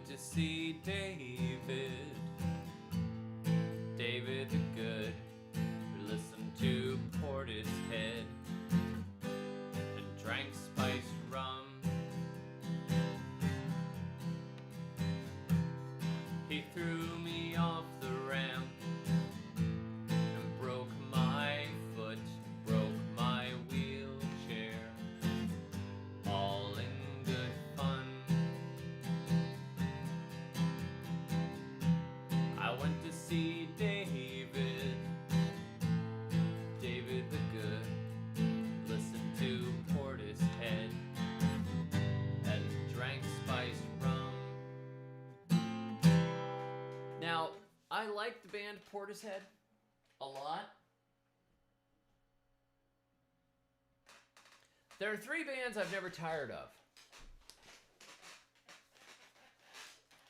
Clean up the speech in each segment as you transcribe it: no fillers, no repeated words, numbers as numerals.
went to see David, David the Good. We listened to Portishead and drank spiced rum. He threw me off the ramp and broke my foot, broke my wheelchair, all in good fun. I went to see David, David the Good, listened to Portishead and drank spiced rum. Now, I like the band Portishead a lot. There are 3 bands I've never tired of.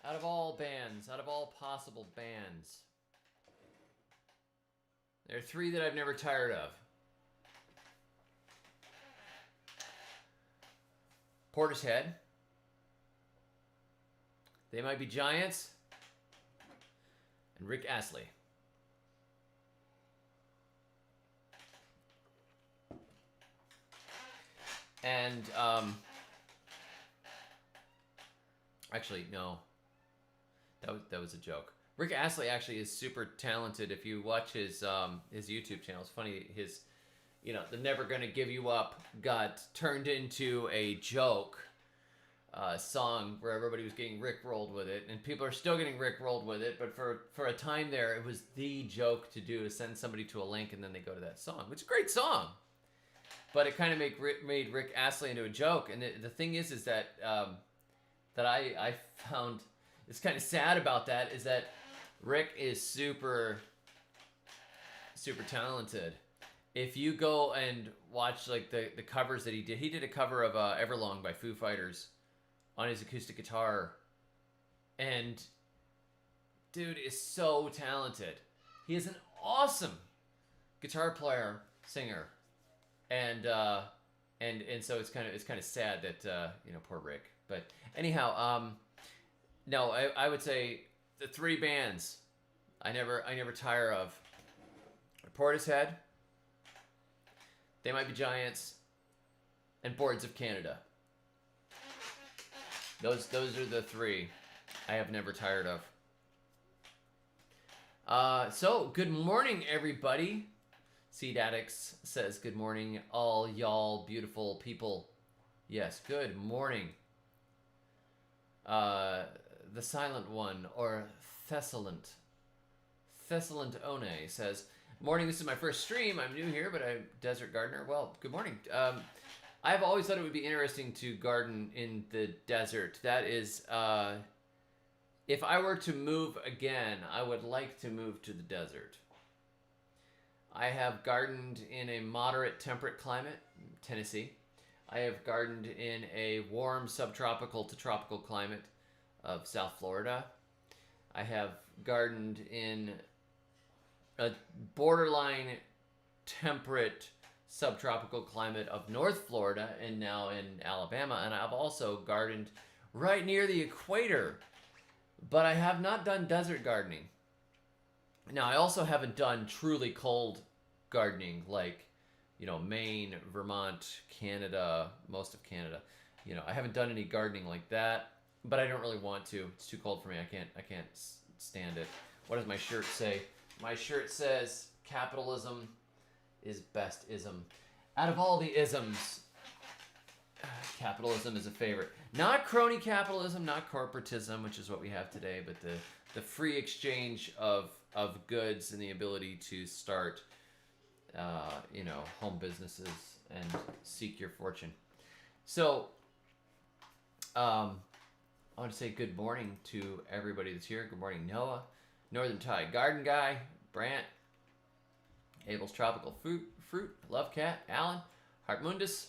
Out of all bands, out of all possible bands, there are 3 that I've never tired of. Portishead. They Might Be Giants. And Rick Astley. And, actually, no. That was a joke. Rick Astley actually is super talented. If you watch his YouTube channel, it's funny. His, the Never Gonna Give You Up got turned into a joke song where everybody was getting rickrolled with it, and people are still getting rickrolled with it. But for a time there, it was the joke to do, to send somebody to a link and then they go to that song, which is a great song. But it kind of made Rick Astley into a joke. And the thing is that that I found is kind of sad about that is that Rick is super talented. If you go and watch like the covers that he did a cover of Everlong by Foo Fighters on his acoustic guitar, and dude is so talented. He is an awesome guitar player, singer, and so it's kind of sad that poor Rick. But anyhow, no, I would say the 3 bands I never tire of: Portishead, They Might Be Giants, and Boards of Canada. Those are the 3 I have never tired of. So good morning, everybody. Seed Addicts says good morning, all y'all beautiful people. Yes, good morning. The Silent One, or Thessalent One says, morning, this is my first stream. I'm new here, but I'm Desert Gardener. Well, good morning. I've always thought it would be interesting to garden in the desert. That is, if I were to move again, I would like to move to the desert. I have gardened in a moderate temperate climate, Tennessee. I have gardened in a warm subtropical to tropical climate of South Florida. I have gardened in a borderline temperate subtropical climate of North Florida and now in Alabama. And I've also gardened right near the equator, but I have not done desert gardening. Now, I also haven't done truly cold gardening like, Maine, Vermont, Canada, most of Canada. I haven't done any gardening like that, but I don't really want to. It's too cold for me. I can't stand it. What does my shirt say? My shirt says capitalism is best ism. Out of all the isms, capitalism is a favorite. Not crony capitalism, not corporatism, which is what we have today, but the free exchange of goods and the ability to start home businesses and seek your fortune. So, I want to say good morning to everybody that's here. Good morning, Noah, Northern Tide Garden Guy, Brant, Abel's Tropical Fruit, Love Cat, Alan, Hartmundus,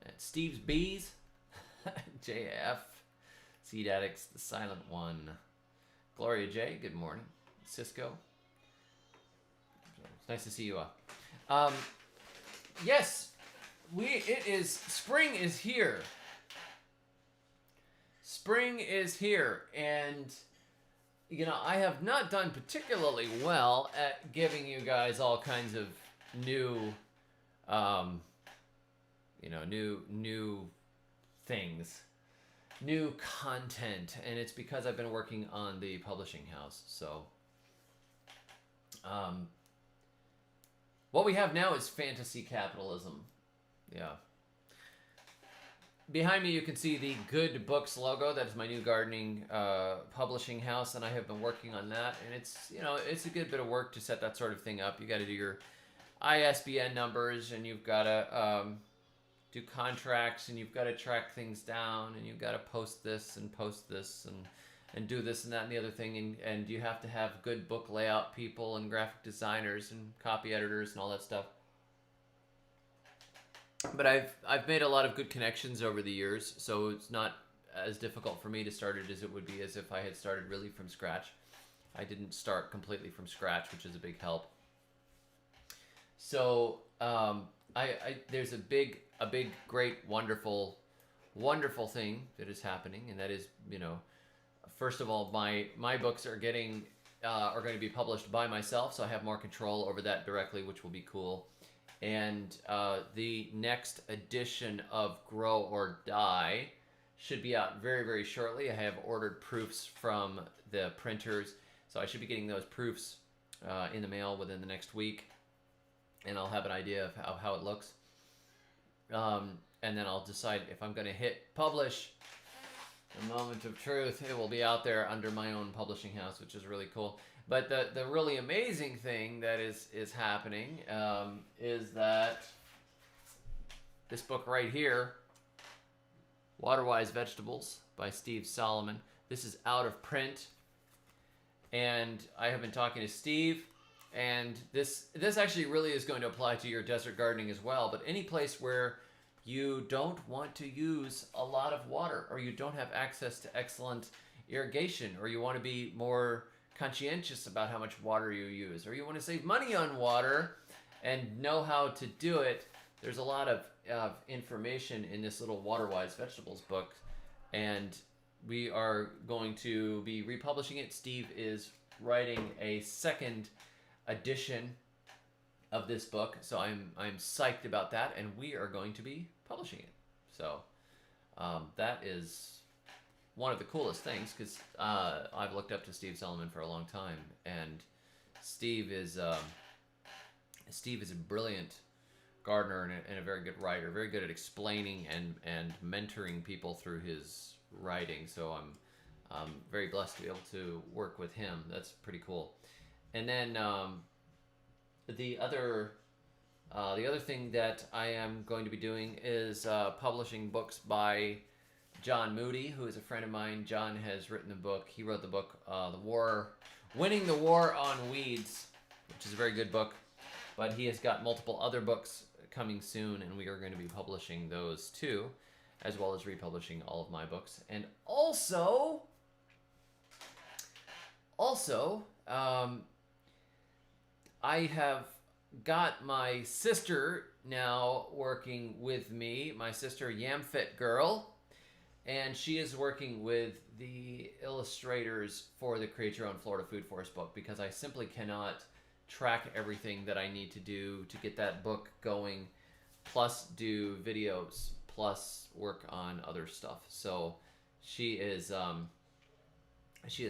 and Steve's Bees, JF, Seed Addicts, The Silent One, Gloria J, good morning, Cisco. It's nice to see you all. Yes, spring is here. spring is here, and you know, I have not done particularly well at giving you guys all kinds of new, you know, new things, new content, and it's because I've been working on the publishing house. So, what we have now is fantasy capitalism. Yeah. Behind me, you can see the Good Books logo. That is my new gardening publishing house, and I have been working on that. And it's, you know, it's a good bit of work to set that sort of thing up. You got to do your ISBN numbers, and you've got to do contracts, and you've got to track things down, and you've got to post this, and do this and that and the other thing, and you have to have good book layout people and graphic designers and copy editors and all that stuff. But I've made a lot of good connections over the years, so it's not as difficult for me to start it as it would be as if I had started really from scratch. I didn't start completely from scratch, which is a big help. So there's a big, great, wonderful thing that is happening, and that is, you know, first of all, my books are going to be published by myself, so I have more control over that directly, which will be cool. And the next edition of Grow or Die should be out very, very shortly. I have ordered proofs from the printers, so I should be getting those proofs in the mail within the next week, and I'll have an idea of how it looks. And then I'll decide if I'm going to hit publish. The moment of truth, it will be out there under my own publishing house, which is really cool. But the really amazing thing that is happening is that this book right here, Water-Wise Vegetables by Steve Solomon, this is out of print. And I have been talking to Steve, and this actually really is going to apply to your desert gardening as well. But any place where you don't want to use a lot of water, or you don't have access to excellent irrigation, or you want to be more conscientious about how much water you use, or you want to save money on water and know how to do it, there's a lot of information in this little Water-Wise Vegetables book, and we are going to be republishing it. Steve is writing a second edition of this book, so I'm psyched about that, and we are going to be publishing it. So that is one of the coolest things, because I've looked up to Steve Solomon for a long time, and Steve is a brilliant gardener and a very good writer, very good at explaining and mentoring people through his writing. So I'm very blessed to be able to work with him. That's pretty cool. And then the other thing that I am going to be doing is publishing books by John Moody, who is a friend of mine. John has written the book. He wrote the book, Winning the War on Weeds, which is a very good book. But he has got multiple other books coming soon, and we are going to be publishing those too, as well as republishing all of my books. And also, I have got my sister now working with me, my sister Yamfit Girl, and she is working with the illustrators for the Create Your Own Florida Food Forest book, because I simply cannot track everything that I need to do to get that book going, plus do videos, plus work on other stuff. So she is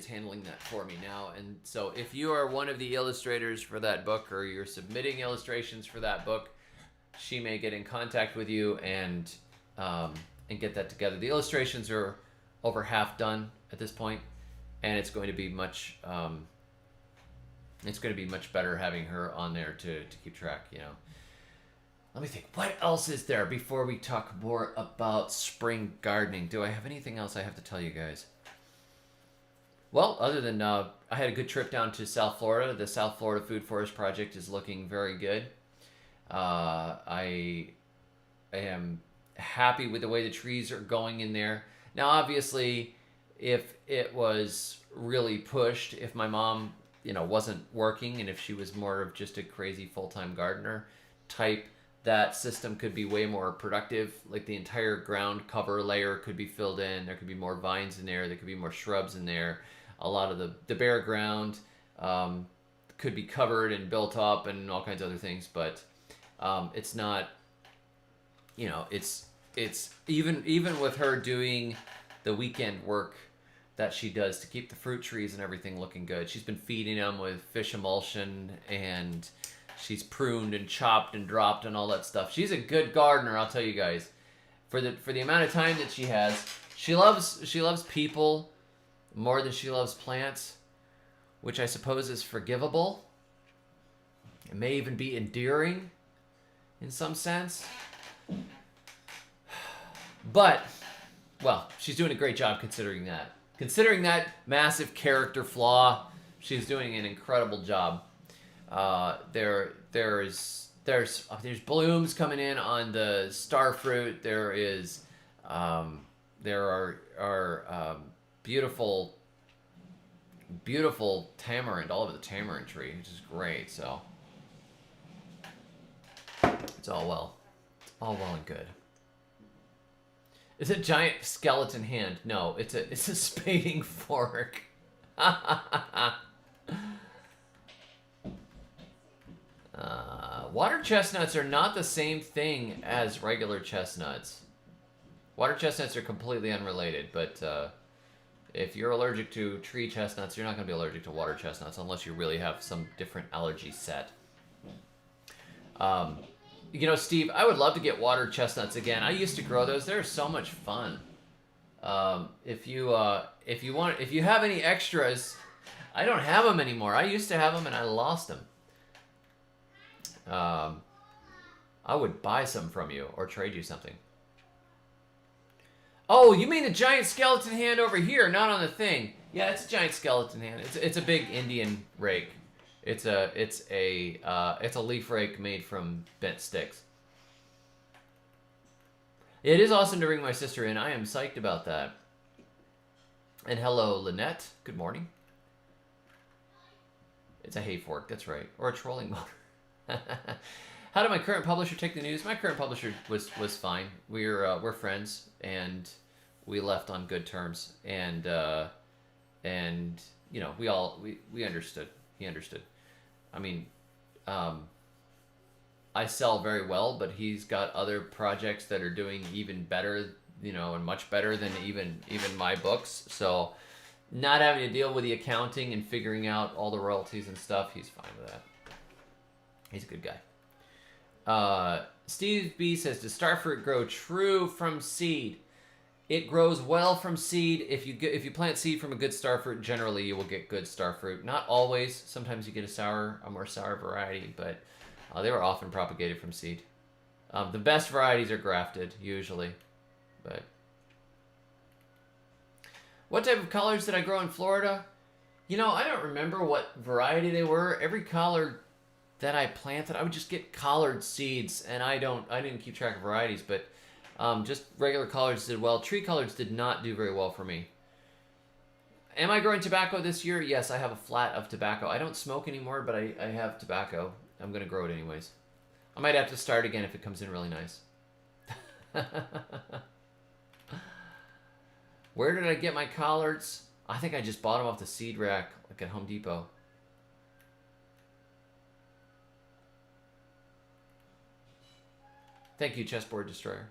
handling that for me now. And so if you are one of the illustrators for that book, or you're submitting illustrations for that book, she may get in contact with you and get that together. The illustrations are over half done at this point, and it's going to be much better having her on there to keep track, you know. Let me think, what else is there before we talk more about spring gardening? Do I have anything else I have to tell you guys? Well, other than I had a good trip down to South Florida. The South Florida Food Forest Project is looking very good. I am happy with the way the trees are going in there. Now, obviously, if it was really pushed, if my mom, you know, wasn't working, and if she was more of just a crazy full-time gardener type, that system could be way more productive. Like the entire ground cover layer could be filled in. There could be more vines in there. There could be more shrubs in there. A lot of the bare ground could be covered and built up and all kinds of other things. But it's not, you know, it's even with her doing the weekend work that she does to keep the fruit trees and everything looking good. She's been feeding them with fish emulsion, and she's pruned and chopped and dropped and all that stuff. She's a good gardener, I'll tell you guys. For the amount of time that she has, she loves people more than she loves plants, which I suppose is forgivable. It may even be endearing in some sense. But, well, she's doing a great job considering that. Considering that massive character flaw, she's doing an incredible job. There's blooms coming in on the starfruit. There are beautiful tamarind all over the tamarind tree, which is great. So it's all well and good. It's a giant skeleton hand. No, it's a spading fork. Water chestnuts are not the same thing as regular chestnuts. Water chestnuts are completely unrelated, but if you're allergic to tree chestnuts, you're not going to be allergic to water chestnuts unless you really have some different allergy set. You know, Steve, I would love to get water chestnuts again. I used to grow those. They're so much fun. If you have any extras, I don't have them anymore. I used to have them and I lost them. I would buy some from you or trade you something. Oh, you mean the giant skeleton hand over here, not on the thing? Yeah, it's a giant skeleton hand. It's a big Indian rake. It's a leaf rake made from bent sticks. It is awesome to bring my sister in. I am psyched about that. And hello, Lynette. Good morning. It's a hay fork, that's right. Or a trolling motor. How did my current publisher take the news? My current publisher was fine. We're friends, and we left on good terms. And you know, we understood. He understood. I mean, I sell very well, but he's got other projects that are doing even better, you know, and much better than even my books. So not having to deal with the accounting and figuring out all the royalties and stuff, he's fine with that. He's a good guy. Steve B says, does starfruit grow true from seed? It grows well from seed. If you plant seed from a good starfruit, generally you will get good starfruit. Not always. Sometimes you get a more sour variety, but they were often propagated from seed. The best varieties are grafted, usually. But what type of collards did I grow in Florida? You know, I don't remember what variety they were. Every collard that I planted, I would just get collard seeds, and I didn't keep track of varieties, but just regular collards did well. Tree collards did not do very well for me. Am I growing tobacco this year? Yes, I have a flat of tobacco. I don't smoke anymore, but I have tobacco. I'm going to grow it anyways. I might have to start again if it comes in really nice. Where did I get my collards? I think I just bought them off the seed rack, like at Home Depot. Thank you, Chessboard Destroyer.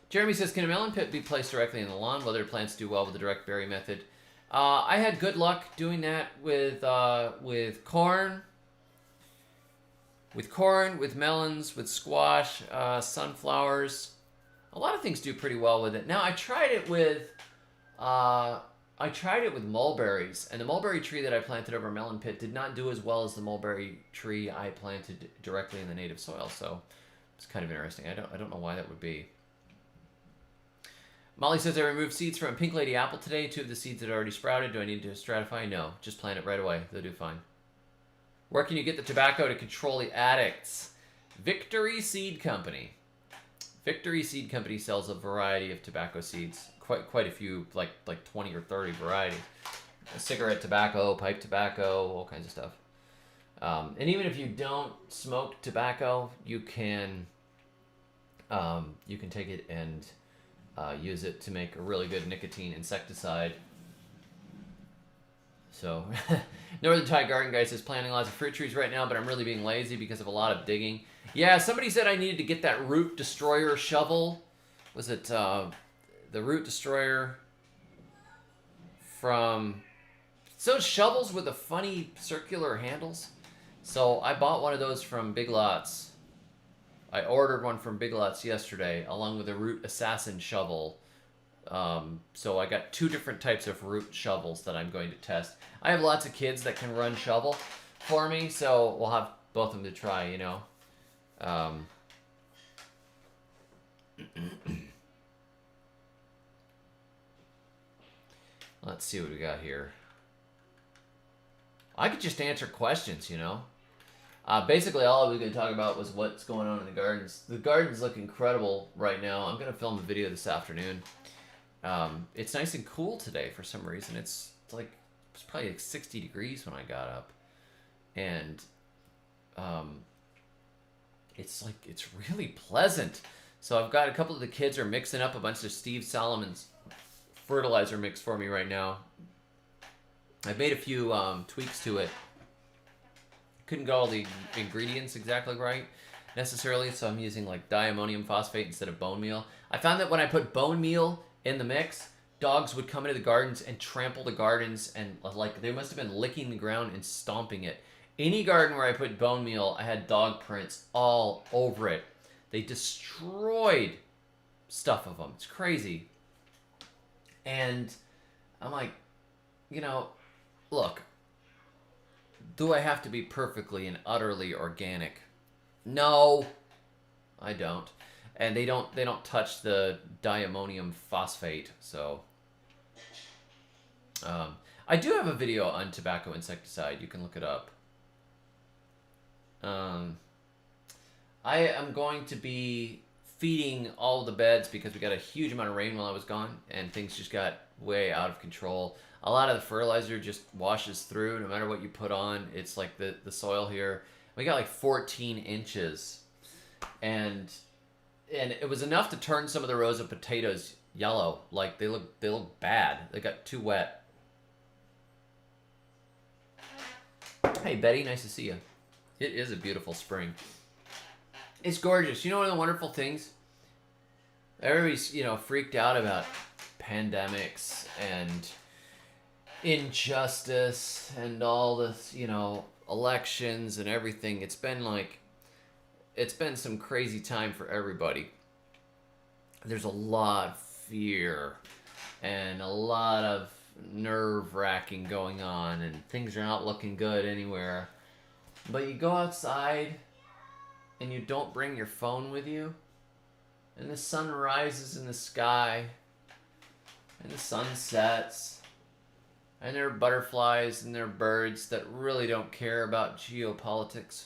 Jeremy says, can a melon pit be placed directly in the lawn? Whether plants do well with the direct berry method? I had good luck doing that with corn. With melons, with squash, sunflowers. A lot of things do pretty well with it. Now, I tried it with mulberries, and the mulberry tree that I planted over a melon pit did not do as well as the mulberry tree I planted directly in the native soil. So it's kind of interesting. I don't know why that would be. Molly says, I removed seeds from a pink lady apple today. 2 of the seeds had already sprouted. Do I need to stratify? No, just plant it right away. They'll do fine. Where can you get the tobacco to control the addicts? Victory Seed Company. Victory Seed Company sells a variety of tobacco seeds. Quite a few, like 20 or 30 varieties. cigarette tobacco, pipe tobacco, all kinds of stuff. And even if you don't smoke tobacco, you can take it and use it to make a really good nicotine insecticide. So, Northern Tide Garden Guy says planting lots of fruit trees right now, but I'm really being lazy because of a lot of digging. Yeah, somebody said I needed to get that root destroyer shovel. Was it the root destroyer from... It's those shovels with the funny circular handles? So I bought one of those from Big Lots. I ordered one from Big Lots yesterday, along with a root assassin shovel. So I got 2 different types of root shovels that I'm going to test. I have lots of kids that can run shovel for me, so we'll have both of them to try, you know. Let's see what we got here. I could just answer questions, you know. Basically, all I was going to talk about was what's going on in the gardens. The gardens look incredible right now. I'm going to film a video this afternoon. It's nice and cool today for some reason. It's probably like 60 degrees when I got up. And it's really pleasant. So I've got a couple of the kids are mixing up a bunch of Steve Solomon's fertilizer mix for me right now. I've made a few tweaks to it. Couldn't get all the ingredients exactly right necessarily, so I'm using like diammonium phosphate instead of bone meal. I found that when I put bone meal in the mix, dogs would come into the gardens and trample the gardens, and like they must have been licking the ground and stomping it. Any garden where I put bone meal, I had dog prints all over it. They destroyed stuff of them. It's crazy. And I'm like, you know, look, do I have to be perfectly and utterly organic? No, I don't. And they don't touch the diammonium phosphate. So I do have a video on tobacco insecticide. You can look it up. I am going to be feeding all the beds because we got a huge amount of rain while I was gone, and things just got way out of control. A lot of the fertilizer just washes through no matter what you put on. It's like the soil here. We got like 14 inches. And it was enough to turn some of the rows of potatoes yellow. Like they look bad. They got too wet. Hey Betty, nice to see you. It is a beautiful spring. It's gorgeous. You know one of the wonderful things? Everybody's, you know, freaked out about pandemics and injustice and all this, you know, elections and everything. It's been some crazy time for everybody. There's a lot of fear and a lot of nerve-wracking going on, and things are not looking good anywhere. But you go outside and you don't bring your phone with you, and the sun rises in the sky and the sun sets, and there are butterflies and there are birds that really don't care about geopolitics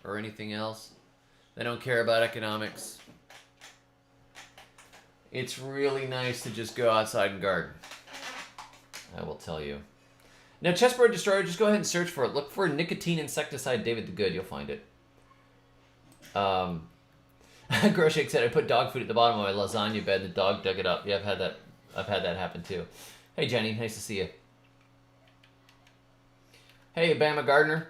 or anything else. They don't care about economics. It's really nice to just go outside and garden. I will tell you. Now, chessboard destroyer, just go ahead and search for it. Look for nicotine insecticide David the Good. You'll find it. Groshake said, I put dog food at the bottom of my lasagna bed. The dog dug it up. Yeah, I've had that happen too. Hey, Jenny. Nice to see you. Hey, Bama Gardener.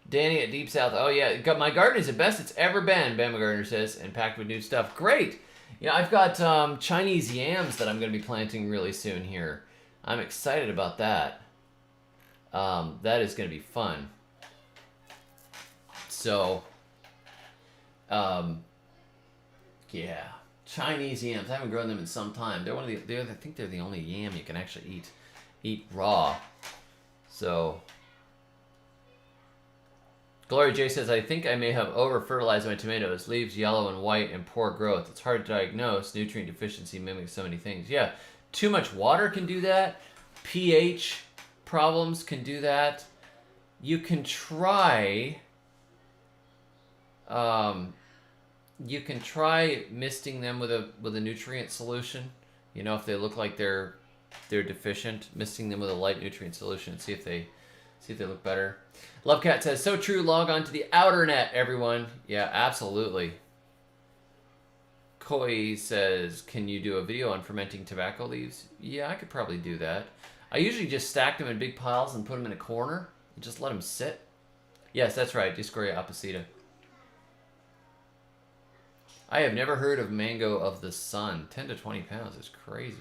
Danny at Deep South. Oh, yeah. My garden is the best it's ever been, Bama Gardener says, and packed with new stuff. Great. Yeah, I've got Chinese yams that I'm going to be planting really soon here. I'm excited about that. That is going to be fun. So, yeah. Chinese yams. I haven't grown them in some time. They're I think they're the only yam you can actually eat raw. So, Gloria J says, I think I may have over-fertilized my tomatoes. Leaves yellow and white and poor growth. It's hard to diagnose. Nutrient deficiency mimics so many things. Yeah, too much water can do that. pH problems can do that. You can try... you can try misting them with a nutrient solution. You know, if they look like they're deficient, misting them with a light nutrient solution, see if they look better. Lovecat says, so true, log on to the outer net, everyone. Yeah, absolutely. Koi says, can you do a video on fermenting tobacco leaves? Yeah, I could probably do that. I usually just stack them in big piles and put them in a corner and just let them sit. Yes, that's right, Discoria apicida. I have never heard of mango of the sun. 10 to 20 pounds is crazy.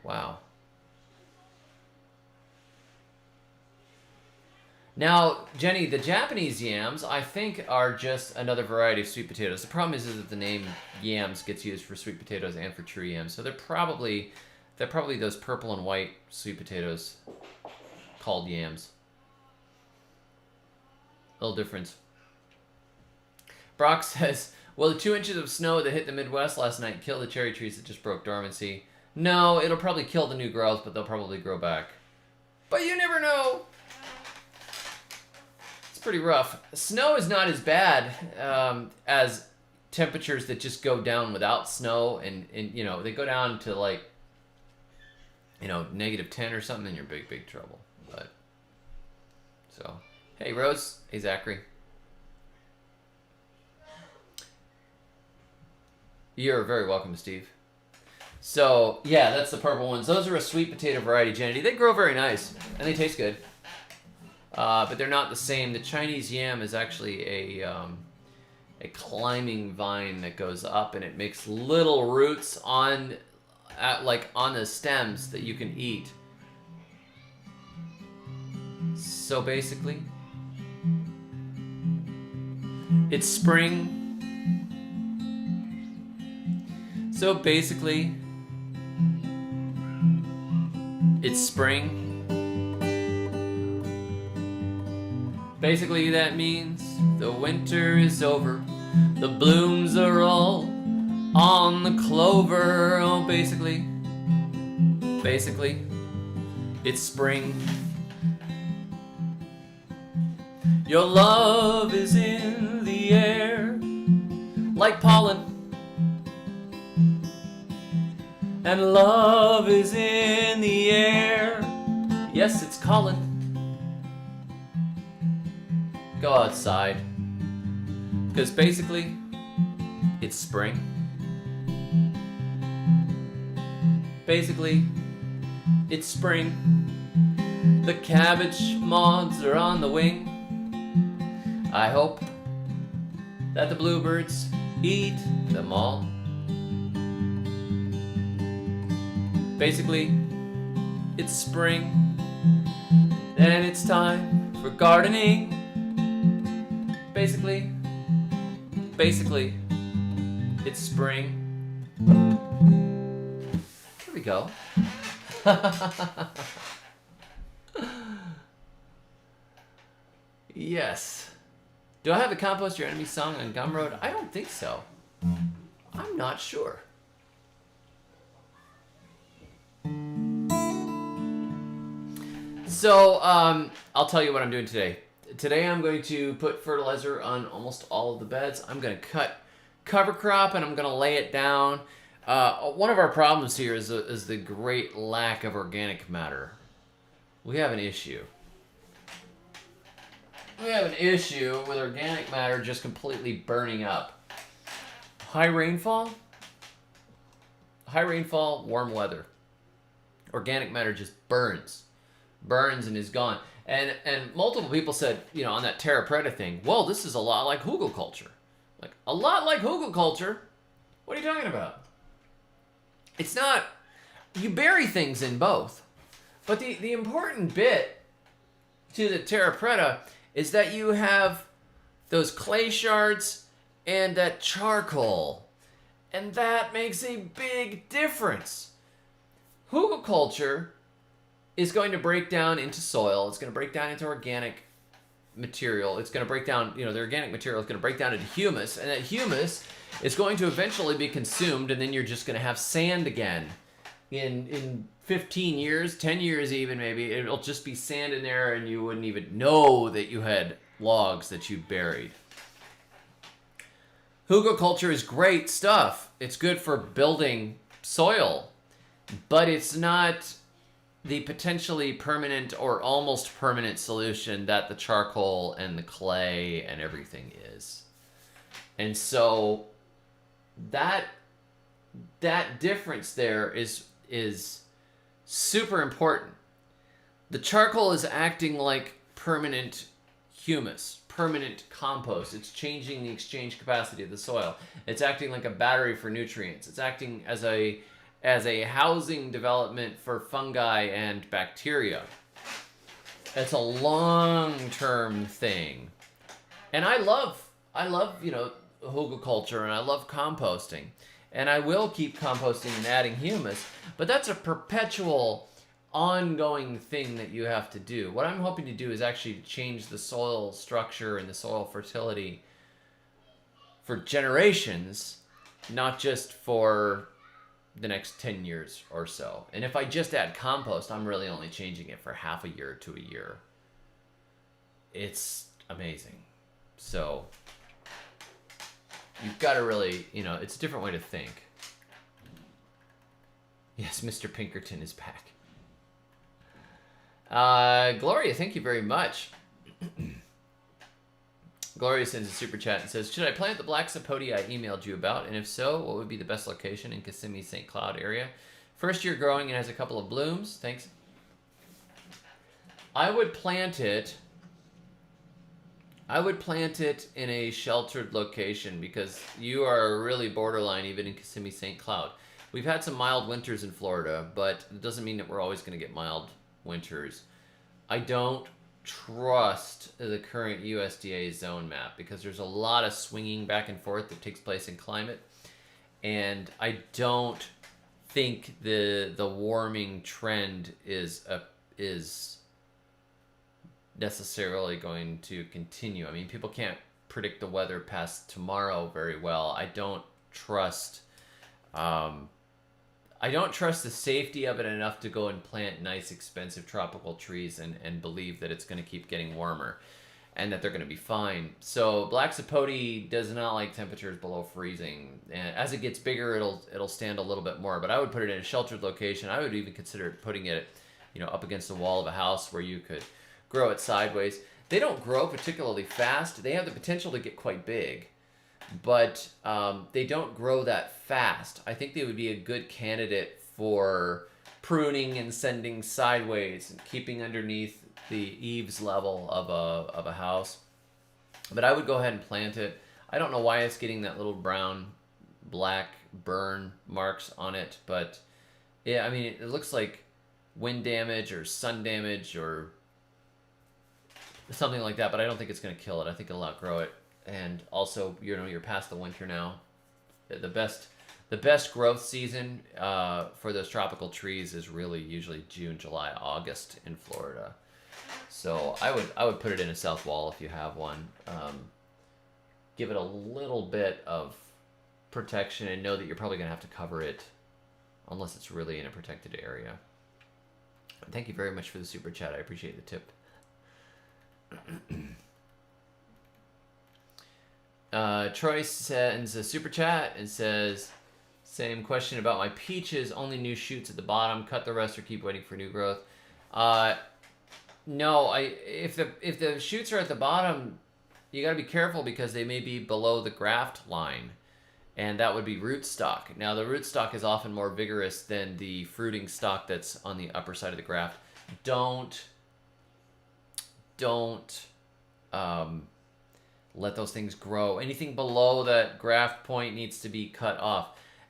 Wow. Now, Jenny, the Japanese yams, I think, are just another variety of sweet potatoes. The problem is that the name yams gets used for sweet potatoes and for true yams. So they're probably those purple and white sweet potatoes called yams. Little difference. Brock says, well, the 2 inches of snow that hit the Midwest last night killed the cherry trees that just broke dormancy. No, it'll probably kill the new growth, but they'll probably grow back. But you never know. It's pretty rough. Snow is not as bad as temperatures that just go down without snow, and you know, they go down to like, you know, -10 or something, and you're in big trouble. But so, hey Rose, hey Zachary. You're very welcome, Steve. So, yeah, that's the purple ones. Those are a sweet potato variety, Jenny. They grow very nice, and they taste good. But they're not the same. The Chinese yam is actually a climbing vine that goes up, and it makes little roots on the stems that you can eat. So basically, it's spring. So basically, it's spring. Basically, that means the winter is over. The blooms are all on the clover. Oh, basically, it's spring. Your love is in the air like pollen. And love is in the air. Yes, it's calling. Go outside. Because basically, it's spring. Basically, it's spring. The cabbage moths are on the wing. I hope that the bluebirds eat them all. Basically, it's spring, and it's time for gardening. Basically, it's spring. Here we go. Yes. Do I have the Compost Your Enemy song on Gumroad? I don't think so. I'm not sure. So, I'll tell you what I'm doing today. Today I'm going to put fertilizer on almost all of the beds. I'm going to cut cover crop and I'm going to lay it down. One of our problems here is the great lack of organic matter. We have an issue. We have an issue with organic matter just completely burning up. High rainfall, warm weather. Organic matter just burns and is gone. And multiple people said, you know, on that terra preta thing, well, this is a lot like hugelkultur. Like, a lot like hugelkultur? What are you talking about? It's not, you bury things in both. But the important bit to the terra preta is that you have those clay shards and that charcoal. And that makes a big difference. Hugelkultur is going to break down into soil. It's going to break down into organic material. It's going to break down, you know, the organic material is going to break down into humus. And that humus is going to eventually be consumed, and then you're just going to have sand again. In 15 years, 10 years even maybe, it'll just be sand in there and you wouldn't even know that you had logs that you buried. Hugelkultur is great stuff. It's good for building soil, but it's not the potentially permanent or almost permanent solution that the charcoal and the clay and everything is. And so that difference there is super important. The charcoal is acting like permanent humus, permanent compost. It's changing the exchange capacity of the soil. It's acting like a battery for nutrients. It's acting as a housing development for fungi and bacteria. It's a long-term thing. And I love hugelkultur, and I love composting. And I will keep composting and adding humus, but that's a perpetual ongoing thing that you have to do. What I'm hoping to do is actually change the soil structure and the soil fertility for generations, not just for the next 10 years or so. And if I just add compost, I'm really only changing it for half a year to a year. It's amazing. So you've got to really, it's a different way to think. Yes, Mr. Pinkerton is back. Gloria, thank you very much. Gloria sends a super chat and says, should I plant the black sapote I emailed you about? And if so, what would be the best location in Kissimmee, St. Cloud area? First year growing and has a couple of blooms. Thanks. I would plant it in a sheltered location because you are really borderline even in Kissimmee, St. Cloud. We've had some mild winters in Florida, but it doesn't mean that we're always going to get mild winters. I don't trust the current USDA zone map because there's a lot of swinging back and forth that takes place in climate, and I don't think the warming trend is necessarily going to continue. I mean, people can't predict the weather past tomorrow very well. I don't trust the safety of it enough to go and plant nice, expensive tropical trees and believe that it's going to keep getting warmer and that they're going to be fine. So black sapote does not like temperatures below freezing. And as it gets bigger, it'll stand a little bit more. But I would put it in a sheltered location. I would even consider putting it, up against the wall of a house where you could grow it sideways. They don't grow particularly fast. They have the potential to get quite big, but they don't grow that fast. I think they would be a good candidate for pruning and sending sideways and keeping underneath the eaves level of a house. But I would go ahead and plant it. I don't know why it's getting that little brown, black burn marks on it, but yeah, I mean, it looks like wind damage or sun damage or something like that, but I don't think it's going to kill it. I think it'll outgrow it. And also, you're past the winter now. The best growth season for those tropical trees is really usually June, July, August in Florida. So I would put it in a south wall if you have one. Give it a little bit of protection and know that you're probably going to have to cover it unless it's really in a protected area. Thank you very much for the super chat. I appreciate the tip. Troy sends a super chat and says, same question about my peaches, only new shoots at the bottom, cut the rest or keep waiting for new growth. No, if the shoots are at the bottom, you got to be careful because they may be below the graft line, and that would be rootstock. Now the rootstock is often more vigorous than the fruiting stock that's on the upper side of the graft. Don't let those things grow. Anything below that graft point needs to be cut off.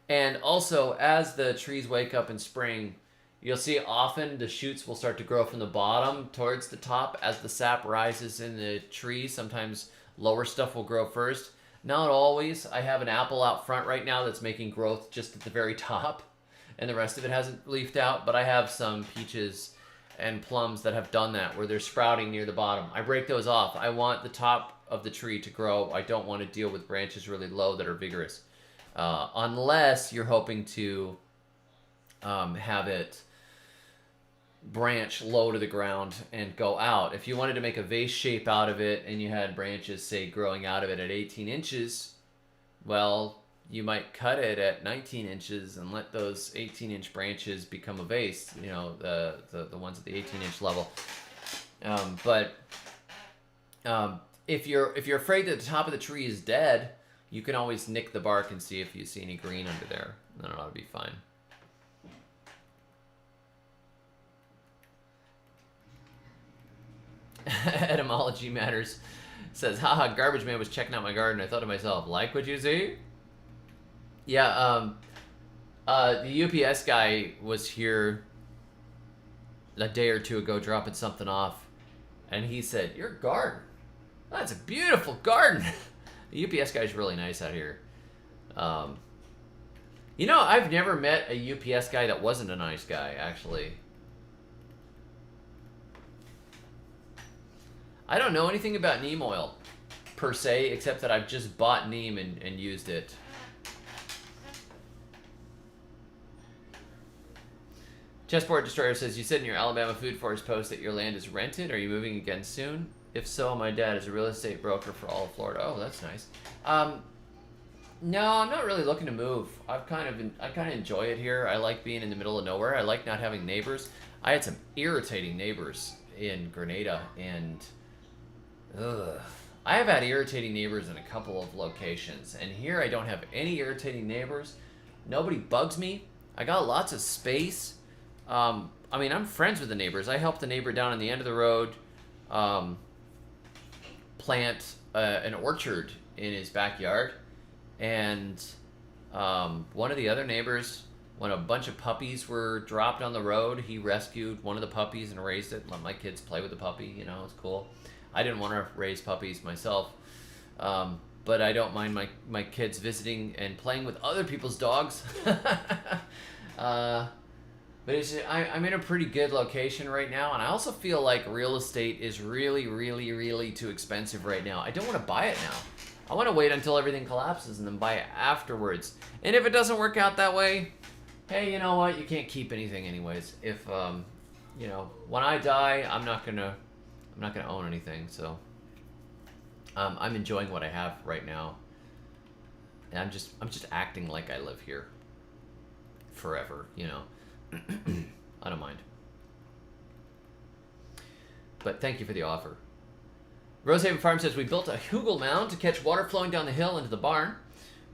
And also, as the trees wake up in spring, you'll see often the shoots will start to grow from the bottom towards the top as the sap rises in the tree. Sometimes lower stuff will grow first. Not always. I have an apple out front right now that's making growth just at the very top, and the rest of it hasn't leafed out, but I have some peaches and plums that have done that, where they're sprouting near the bottom. I break those off. I want the top of the tree to grow. I don't want to deal with branches really low that are vigorous. Unless you're hoping to have it branch low to the ground and go out. If you wanted to make a vase shape out of it and you had branches, say, growing out of it at 18 inches, Well, you might cut it at 19 inches and let those 18-inch branches become a vase. You know, the ones at the 18-inch level. But if you're afraid that the top of the tree is dead, you can always nick the bark and see if you see any green under there. Then it ought to be fine. Etymology Matters says, haha, Garbage Man was checking out my garden. I thought to myself, like what you see? Yeah, the UPS guy was here a day or two ago dropping something off, and he said, your garden, that's a beautiful garden. The UPS guy's really nice out here. You know, I've never met a UPS guy that wasn't a nice guy, actually. I don't know anything about neem oil, per se, except that I've just bought neem and used it. Chessboard Destroyer says, you said in your Alabama Food Forest post that your land is rented. Are you moving again soon? If so, my dad is a real estate broker for all of Florida. Oh, that's nice. No, I'm not really looking to move. I kind of enjoy it here. I like being in the middle of nowhere. I like not having neighbors. I had some irritating neighbors in Grenada, and I have had irritating neighbors in a couple of locations, and here I don't have any irritating neighbors. Nobody bugs me. I got lots of space. I mean, I'm friends with the neighbors. I helped the neighbor down on the end of the road plant an orchard in his backyard, and one of the other neighbors, when a bunch of puppies were dropped on the road, he rescued one of the puppies and raised it. Let my kids play with the puppy, you know, it's cool. I didn't want to raise puppies myself, but I don't mind my kids visiting and playing with other people's dogs. But I'm in a pretty good location right now, and I also feel like real estate is really, really, really too expensive right now. I don't want to buy it now. I want to wait until everything collapses and then buy it afterwards. And if it doesn't work out that way, hey, you know what? You can't keep anything anyways. If you know, when I die, I'm not gonna own anything. So I'm enjoying what I have right now, and I'm just acting like I live here forever. You know. I don't mind. But thank you for the offer. Rosehaven Farm says, we built a hugel mound to catch water flowing down the hill into the barn.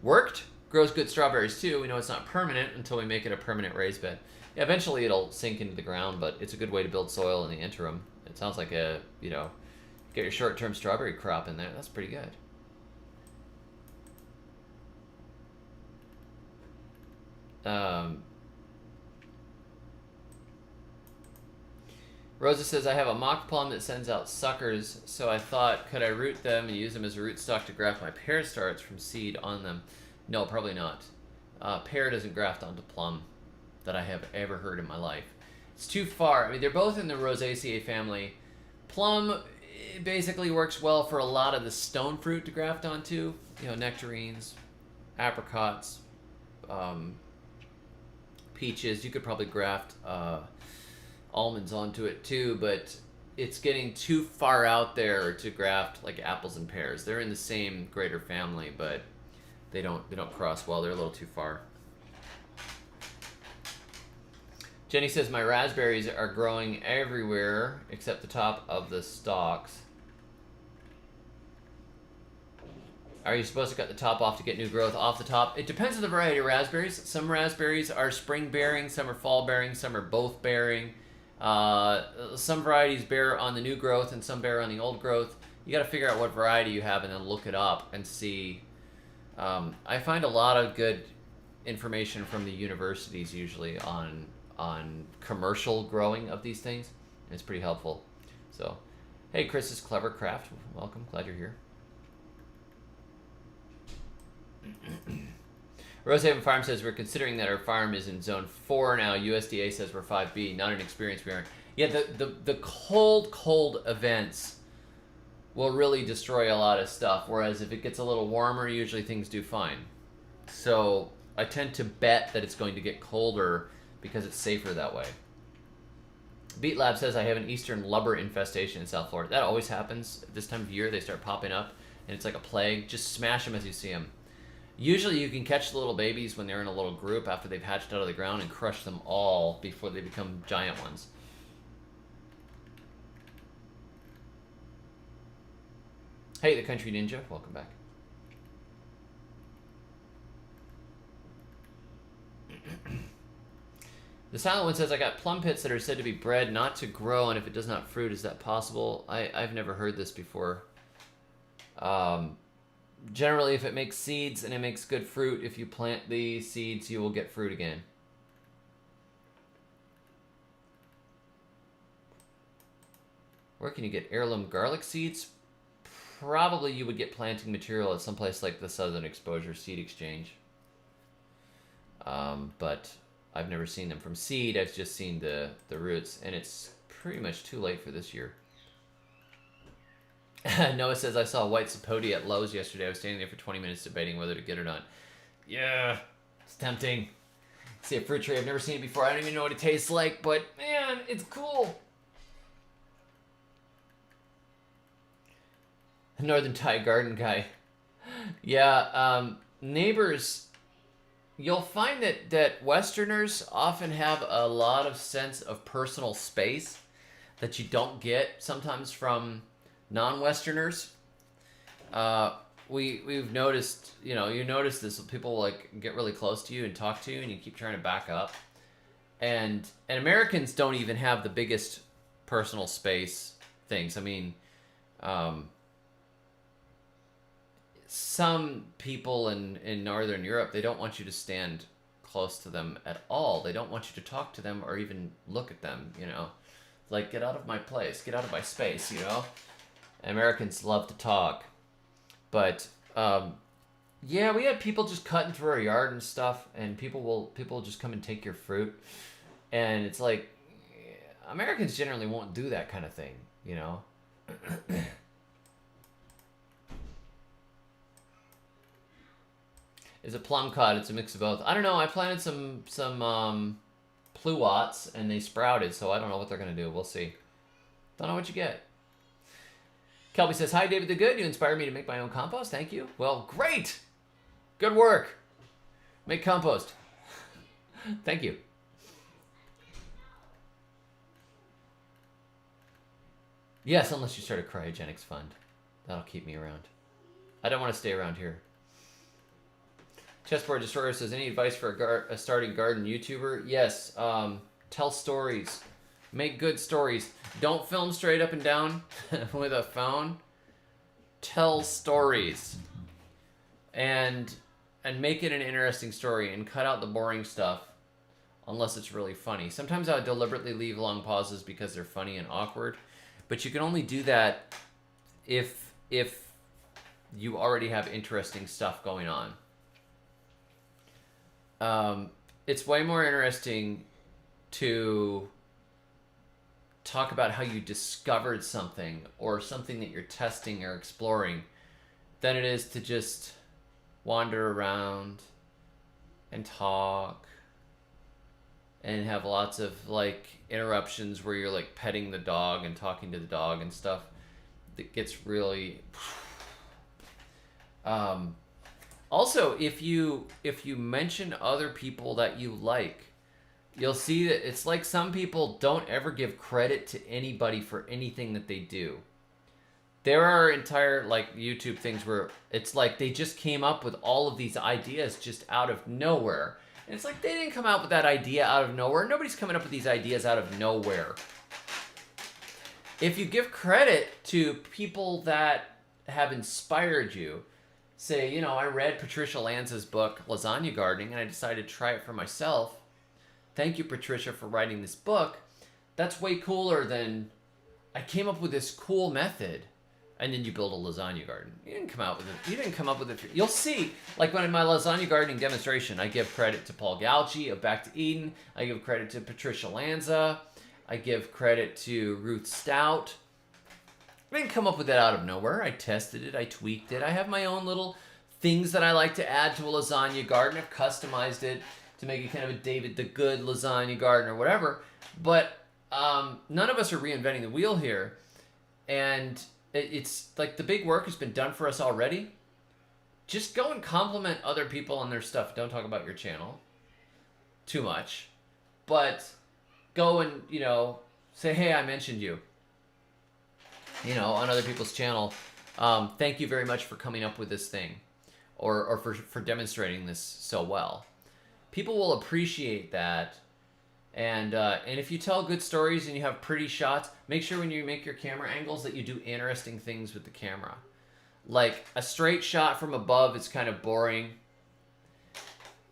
Worked. Grows good strawberries too. We know it's not permanent until we make it a permanent raised bed. Yeah, eventually it'll sink into the ground, but it's a good way to build soil in the interim. It sounds like a, you know, get your short-term strawberry crop in there. That's pretty good. Rosa says, I have a mock plum that sends out suckers, so I thought, could I root them and use them as a rootstock to graft my pear starts from seed on them? No, probably not. Pear doesn't graft onto plum that I have ever heard in my life. It's too far. I mean, they're both in the Rosaceae family. Plum basically works well for a lot of the stone fruit to graft onto. You know, nectarines, apricots, peaches. You could probably graft almonds onto it too, but it's getting too far out there to graft like apples and pears. They're in the same greater family, but they don't cross well. They're a little too far. Jenny says, my raspberries are growing everywhere except the top of the stalks. Are you supposed to cut the top off to get new growth off the top? It depends on the variety of raspberries. Some raspberries are spring bearing, some are fall bearing, some are both bearing. Some varieties bear on the new growth and some bear on the old growth. You got to figure out what variety you have and then look it up and see. I find a lot of good information from the universities usually on commercial growing of these things. And it's pretty helpful. So, hey, Chris's Clever Craft, welcome. Glad you're here. Rosehaven Farm says, we're considering that our farm is in zone 4 now. USDA says we're 5B. Not an experience we aren't. Yeah, the cold events will really destroy a lot of stuff, whereas if it gets a little warmer, usually things do fine. So I tend to bet that it's going to get colder because it's safer that way. Beat Lab says, I have an eastern lubber infestation in South Florida. That always happens. At this time of year, they start popping up, and it's like a plague. Just smash them as you see them. Usually you can catch the little babies when they're in a little group after they've hatched out of the ground and crush them all before they become giant ones. Hey, the Country Ninja, welcome back. The Silent One says, I got plum pits that are said to be bred not to grow, and if it does not fruit, is that possible? I've never heard this before. Generally, if it makes seeds and it makes good fruit, if you plant the seeds, you will get fruit again. Where can you get heirloom garlic seeds? Probably you would get planting material at some place like the Southern Exposure Seed Exchange. But I've never seen them from seed. I've just seen the roots, and it's pretty much too late for this year. Noah says, I saw white sapote at Lowe's yesterday. I was standing there for 20 minutes debating whether to get it or not. Yeah, it's tempting. See a fruit tree. I've never seen it before. I don't even know what it tastes like, but man, it's cool. Northern Thai garden guy. Yeah, neighbors, you'll find that Westerners often have a lot of sense of personal space that you don't get sometimes from non-Westerners. We've noticed, you notice this, people like get really close to you and talk to you and you keep trying to back up. And Americans don't even have the biggest personal space things. I mean, some people in Northern Europe, they don't want you to stand close to them at all. They don't want you to talk to them or even look at them, Like, get out of my place, get out of my space, Americans love to talk. But, yeah, we had people just cutting through our yard and stuff, and people will just come and take your fruit. And it's like, Americans generally won't do that kind of thing, Is it plum cod? It's a mix of both. I don't know. I planted some pluots and they sprouted, so I don't know what they're gonna do. We'll see. Don't know what you get. Kelby says, hi, David the Good. You inspired me to make my own compost. Thank you. Well, great. Good work. Make compost. Thank you. Yes, unless you start a cryogenics fund. That'll keep me around. I don't want to stay around here. Chessboard Destroyer says, any advice for a starting garden YouTuber? Yes. Tell stories. Make good stories. Don't film straight up and down with a phone. Tell stories. And make it an interesting story and cut out the boring stuff unless it's really funny. Sometimes I deliberately leave long pauses because they're funny and awkward. But you can only do that if you already have interesting stuff going on. It's way more interesting to talk about how you discovered something or something that you're testing or exploring than it is to just wander around and talk and have lots of like interruptions where you're like petting the dog and talking to the dog and stuff. That gets really also, if you mention other people that you like, you'll see that it's like some people don't ever give credit to anybody for anything that they do. There are entire like YouTube things where it's like they just came up with all of these ideas just out of nowhere. And it's like they didn't come out with that idea out of nowhere. Nobody's coming up with these ideas out of nowhere. If you give credit to people that have inspired you, say, I read Patricia Lanza's book, Lasagna Gardening, and I decided to try it for myself. Thank you, Patricia, for writing this book. That's way cooler than I came up with this cool method, and then you build a lasagna garden. You didn't come up with it. You'll see, like when in my lasagna gardening demonstration, I give credit to Paul Galchi of Back to Eden. I give credit to Patricia Lanza. I give credit to Ruth Stout. I didn't come up with that out of nowhere. I tested it. I tweaked it. I have my own little things that I like to add to a lasagna garden. I've customized it to make it kind of a David the Good lasagna garden or whatever. But none of us are reinventing the wheel here. And it's like the big work has been done for us already. just go and compliment other people on their stuff. Don't talk about your channel too much, but go and, you know, say, hey, I mentioned you, you know, on other people's channel. Thank you very much for coming up with this thing, or for demonstrating this so well. People will appreciate that. And if you tell good stories and you have pretty shots, make sure when you make your camera angles that you do interesting things with the camera. Like, a straight shot from above is kind of boring.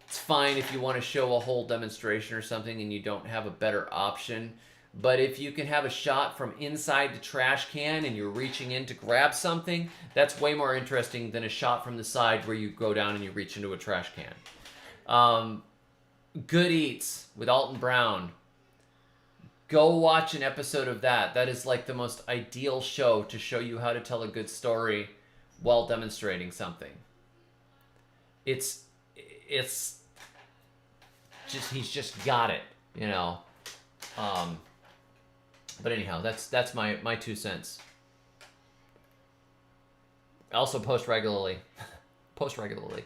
It's fine if you want to show a whole demonstration or something and you don't have a better option. But if you can have a shot from inside the trash can and you're reaching in to grab something, that's way more interesting than a shot from the side where you go down and you reach into a trash can. Good Eats with Alton Brown. Go watch an episode of that. That is like the most ideal show to show you how to tell a good story while demonstrating something. It's just, he's just got it, you know. But anyhow, that's my 2 cents. Also post regularly. Post regularly.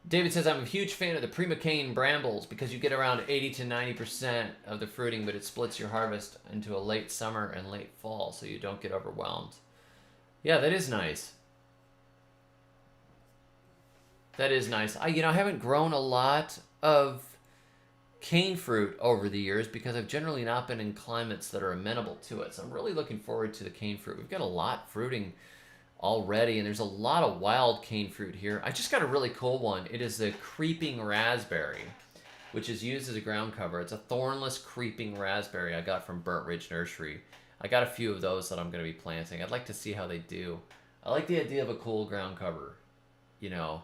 David says, I'm a huge fan of the pre-McCain brambles because you get around 80 to 90% of the fruiting, but it splits your harvest into a late summer and late fall, so you don't get overwhelmed. Yeah, that is nice. That is nice. I haven't grown a lot of cane fruit over the years because I've generally not been in climates that are amenable to it. So I'm really looking forward to the cane fruit. We've got a lot fruiting already, and there's a lot of wild cane fruit here. I just got a really cool one. It is the creeping raspberry, which is used as a ground cover. It's a thornless creeping raspberry I got from Burnt Ridge Nursery. I got a few of those that I'm going to be planting. I'd like to see how they do. I like the idea of a cool ground cover, you know,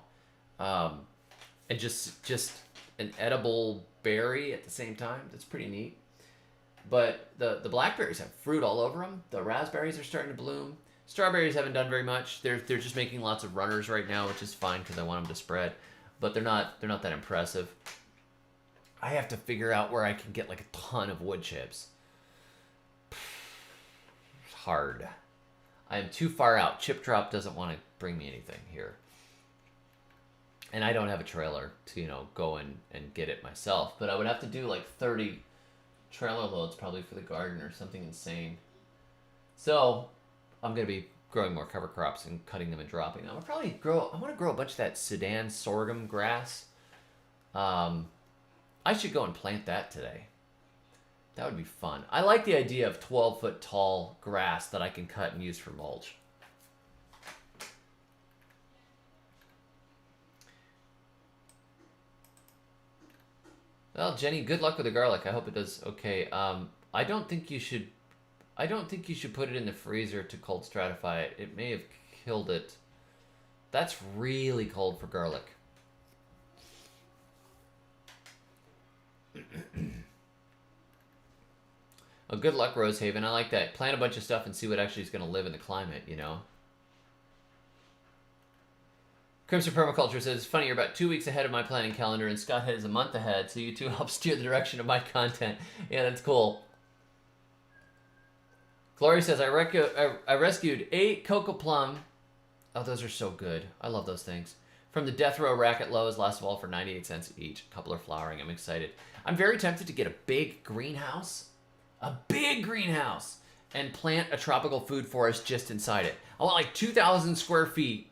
and just an edible berry at the same time. That's pretty neat. But the blackberries have fruit all over them. The raspberries are starting to bloom. Strawberries haven't done very much. They're just making lots of runners right now, which is fine because I want them to spread. But they're not that impressive. I have to figure out where I can get like a ton of wood chips. It's hard. I am too far out. Chip Drop doesn't want to bring me anything here. And I don't have a trailer to, you know, go and get it myself. But I would have to do like 30 trailer loads probably for the garden or something insane. So I'm going to be growing more cover crops and cutting them and dropping them. I want to grow a bunch of that Sudan sorghum grass. I should go and plant that today. That would be fun. I like the idea of 12-foot tall grass that I can cut and use for mulch. Well, Jenny, good luck with the garlic. I hope it does okay. I don't think you should put it in the freezer to cold stratify it. It may have killed it. That's really cold for garlic. Oh, good luck, Rosehaven. I like that. Plant a bunch of stuff and see what actually is going to live in the climate, you know? Crimson Permaculture says, it's funny, you're about 2 weeks ahead of my planning calendar, and Scott is a month ahead, so you two help steer the direction of my content. Yeah, that's cool. Gloria says, I rescued 8 Cocoa Plum. Oh, those are so good. I love those things. From the Death Row rack at Lowe's last of all for 98 cents each. A couple are flowering. I'm excited. I'm very tempted to get a big greenhouse. A big greenhouse. And plant a tropical food forest just inside it. I want like 2,000 square feet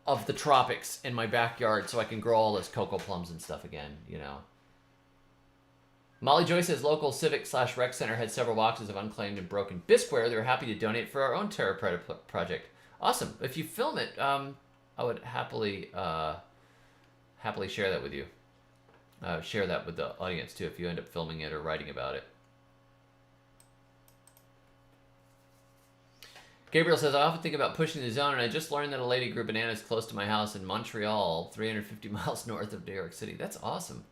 of the tropics in my backyard so I can grow all those cocoa plums and stuff again, you know. Molly Joy says local civic/rec center had several boxes of unclaimed and broken bisqueware. They were happy to donate for our own Terra Preta project. Awesome. If you film it, I would happily share that with you. Share that with the audience too if you end up filming it or writing about it. Gabriel says, I often think about pushing the zone, and I just learned that a lady grew bananas close to my house in Montreal, 350 miles north of New York City. That's awesome.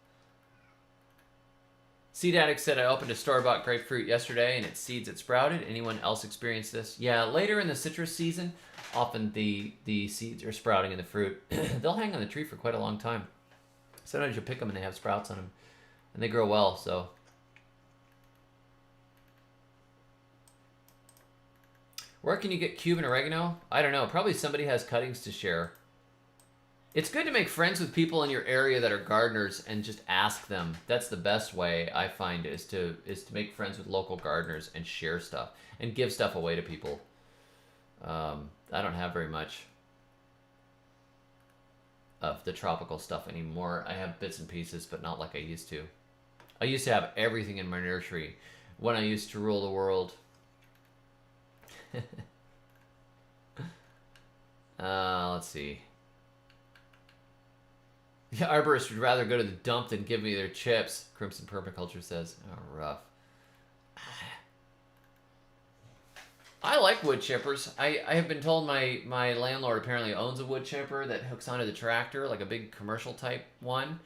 Seed Addict said, I opened a store-bought grapefruit yesterday, and its seeds had sprouted. Anyone else experienced this? Yeah, later in the citrus season, often the seeds are sprouting in the fruit. They'll hang on the tree for quite a long time. Sometimes you'll pick them, and they have sprouts on them, and they grow well, so... Where can you get Cuban oregano? I don't know. Probably somebody has cuttings to share. It's good to make friends with people in your area that are gardeners and just ask them. That's the best way, I find, is to make friends with local gardeners and share stuff and give stuff away to people. I don't have very much of the tropical stuff anymore. I have bits and pieces, but not like I used to. I used to have everything in my nursery when I used to rule the world. Let's see. The arborists would rather go to the dump than give me their chips, Crimson Permaculture says. Oh, rough. I like wood chippers. I have been told my landlord apparently owns a wood chipper that hooks onto the tractor, like a big commercial type one.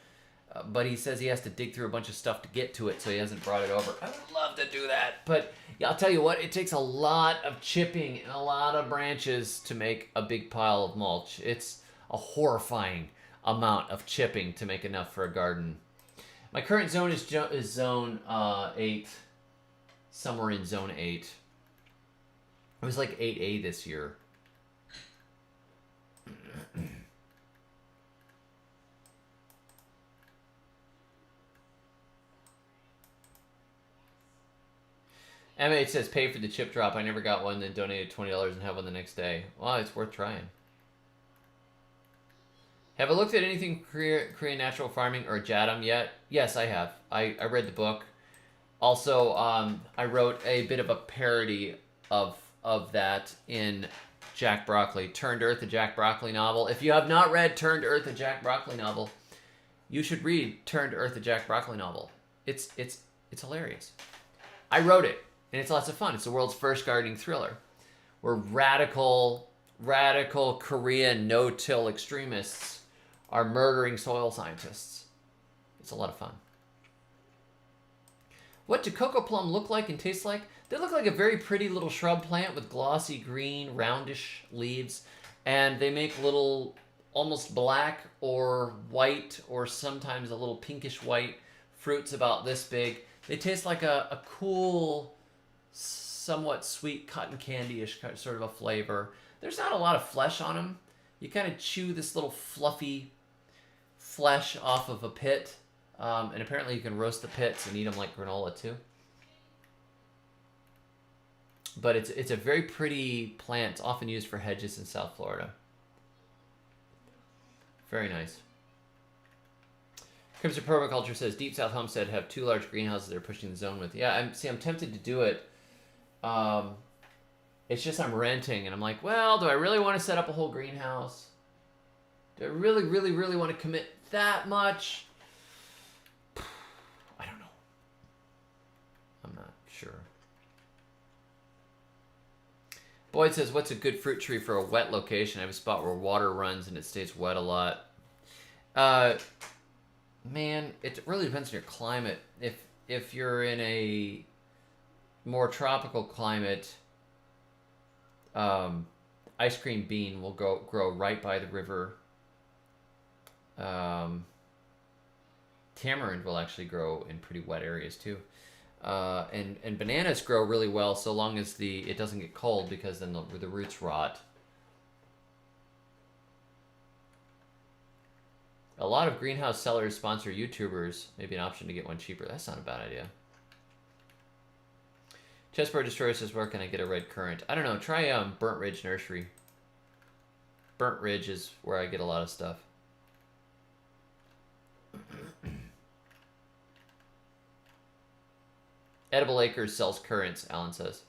But he says he has to dig through a bunch of stuff to get to it, so he hasn't brought it over. I would love to do that. But yeah, I'll tell you what, it takes a lot of chipping and a lot of branches to make a big pile of mulch. It's a horrifying amount of chipping to make enough for a garden. My current zone is zone 8. Somewhere in zone 8. It was like 8A this year. M8 says, pay for the chip drop. I never got one, then donated $20 and have one the next day. Well, it's worth trying. Have I looked at anything Korean natural farming or Jadam yet? Yes, I have. I read the book. Also, I wrote a bit of a parody of that in Jack Broccoli. Turned Earth, a Jack Broccoli novel. If you have not read Turned Earth, a Jack Broccoli novel, you should read Turned Earth, a Jack Broccoli novel. It's hilarious. I wrote it. And it's lots of fun. It's the world's first gardening thriller, where radical Korean no-till extremists are murdering soil scientists. It's a lot of fun. What do cocoa plum look like and taste like? They look like a very pretty little shrub plant with glossy green, roundish leaves, and they make little almost black or white or sometimes a little pinkish white fruits about this big. They taste like a cool, somewhat sweet cotton candy-ish sort of a flavor. There's not a lot of flesh on them. You kind of chew this little fluffy flesh off of a pit, and apparently you can roast the pits and eat them like granola too. But it's a very pretty plant, often used for hedges in South Florida. Very nice. Crimson Permaculture says, Deep South Homestead have 2 large greenhouses they're pushing the zone with. Yeah, I'm tempted to do it. It's just I'm renting, and I'm like, well, do I really want to set up a whole greenhouse? Do I really, really, really want to commit that much? I don't know. I'm not sure. Boyd says, what's a good fruit tree for a wet location? I have a spot where water runs and it stays wet a lot. Man, it really depends on your climate. If you're in a more tropical climate, ice cream bean will grow right by the river. Tamarind will actually grow in pretty wet areas too. And bananas grow really well so long as it doesn't get cold, because then the roots rot. A lot of greenhouse sellers sponsor YouTubers. Maybe an option to get one cheaper. That's not a bad idea. Chessboard Destroyer says, where can I get a red currant? I don't know. Try Burnt Ridge Nursery. Burnt Ridge is where I get a lot of stuff. Edible Acres sells currants, Alan says.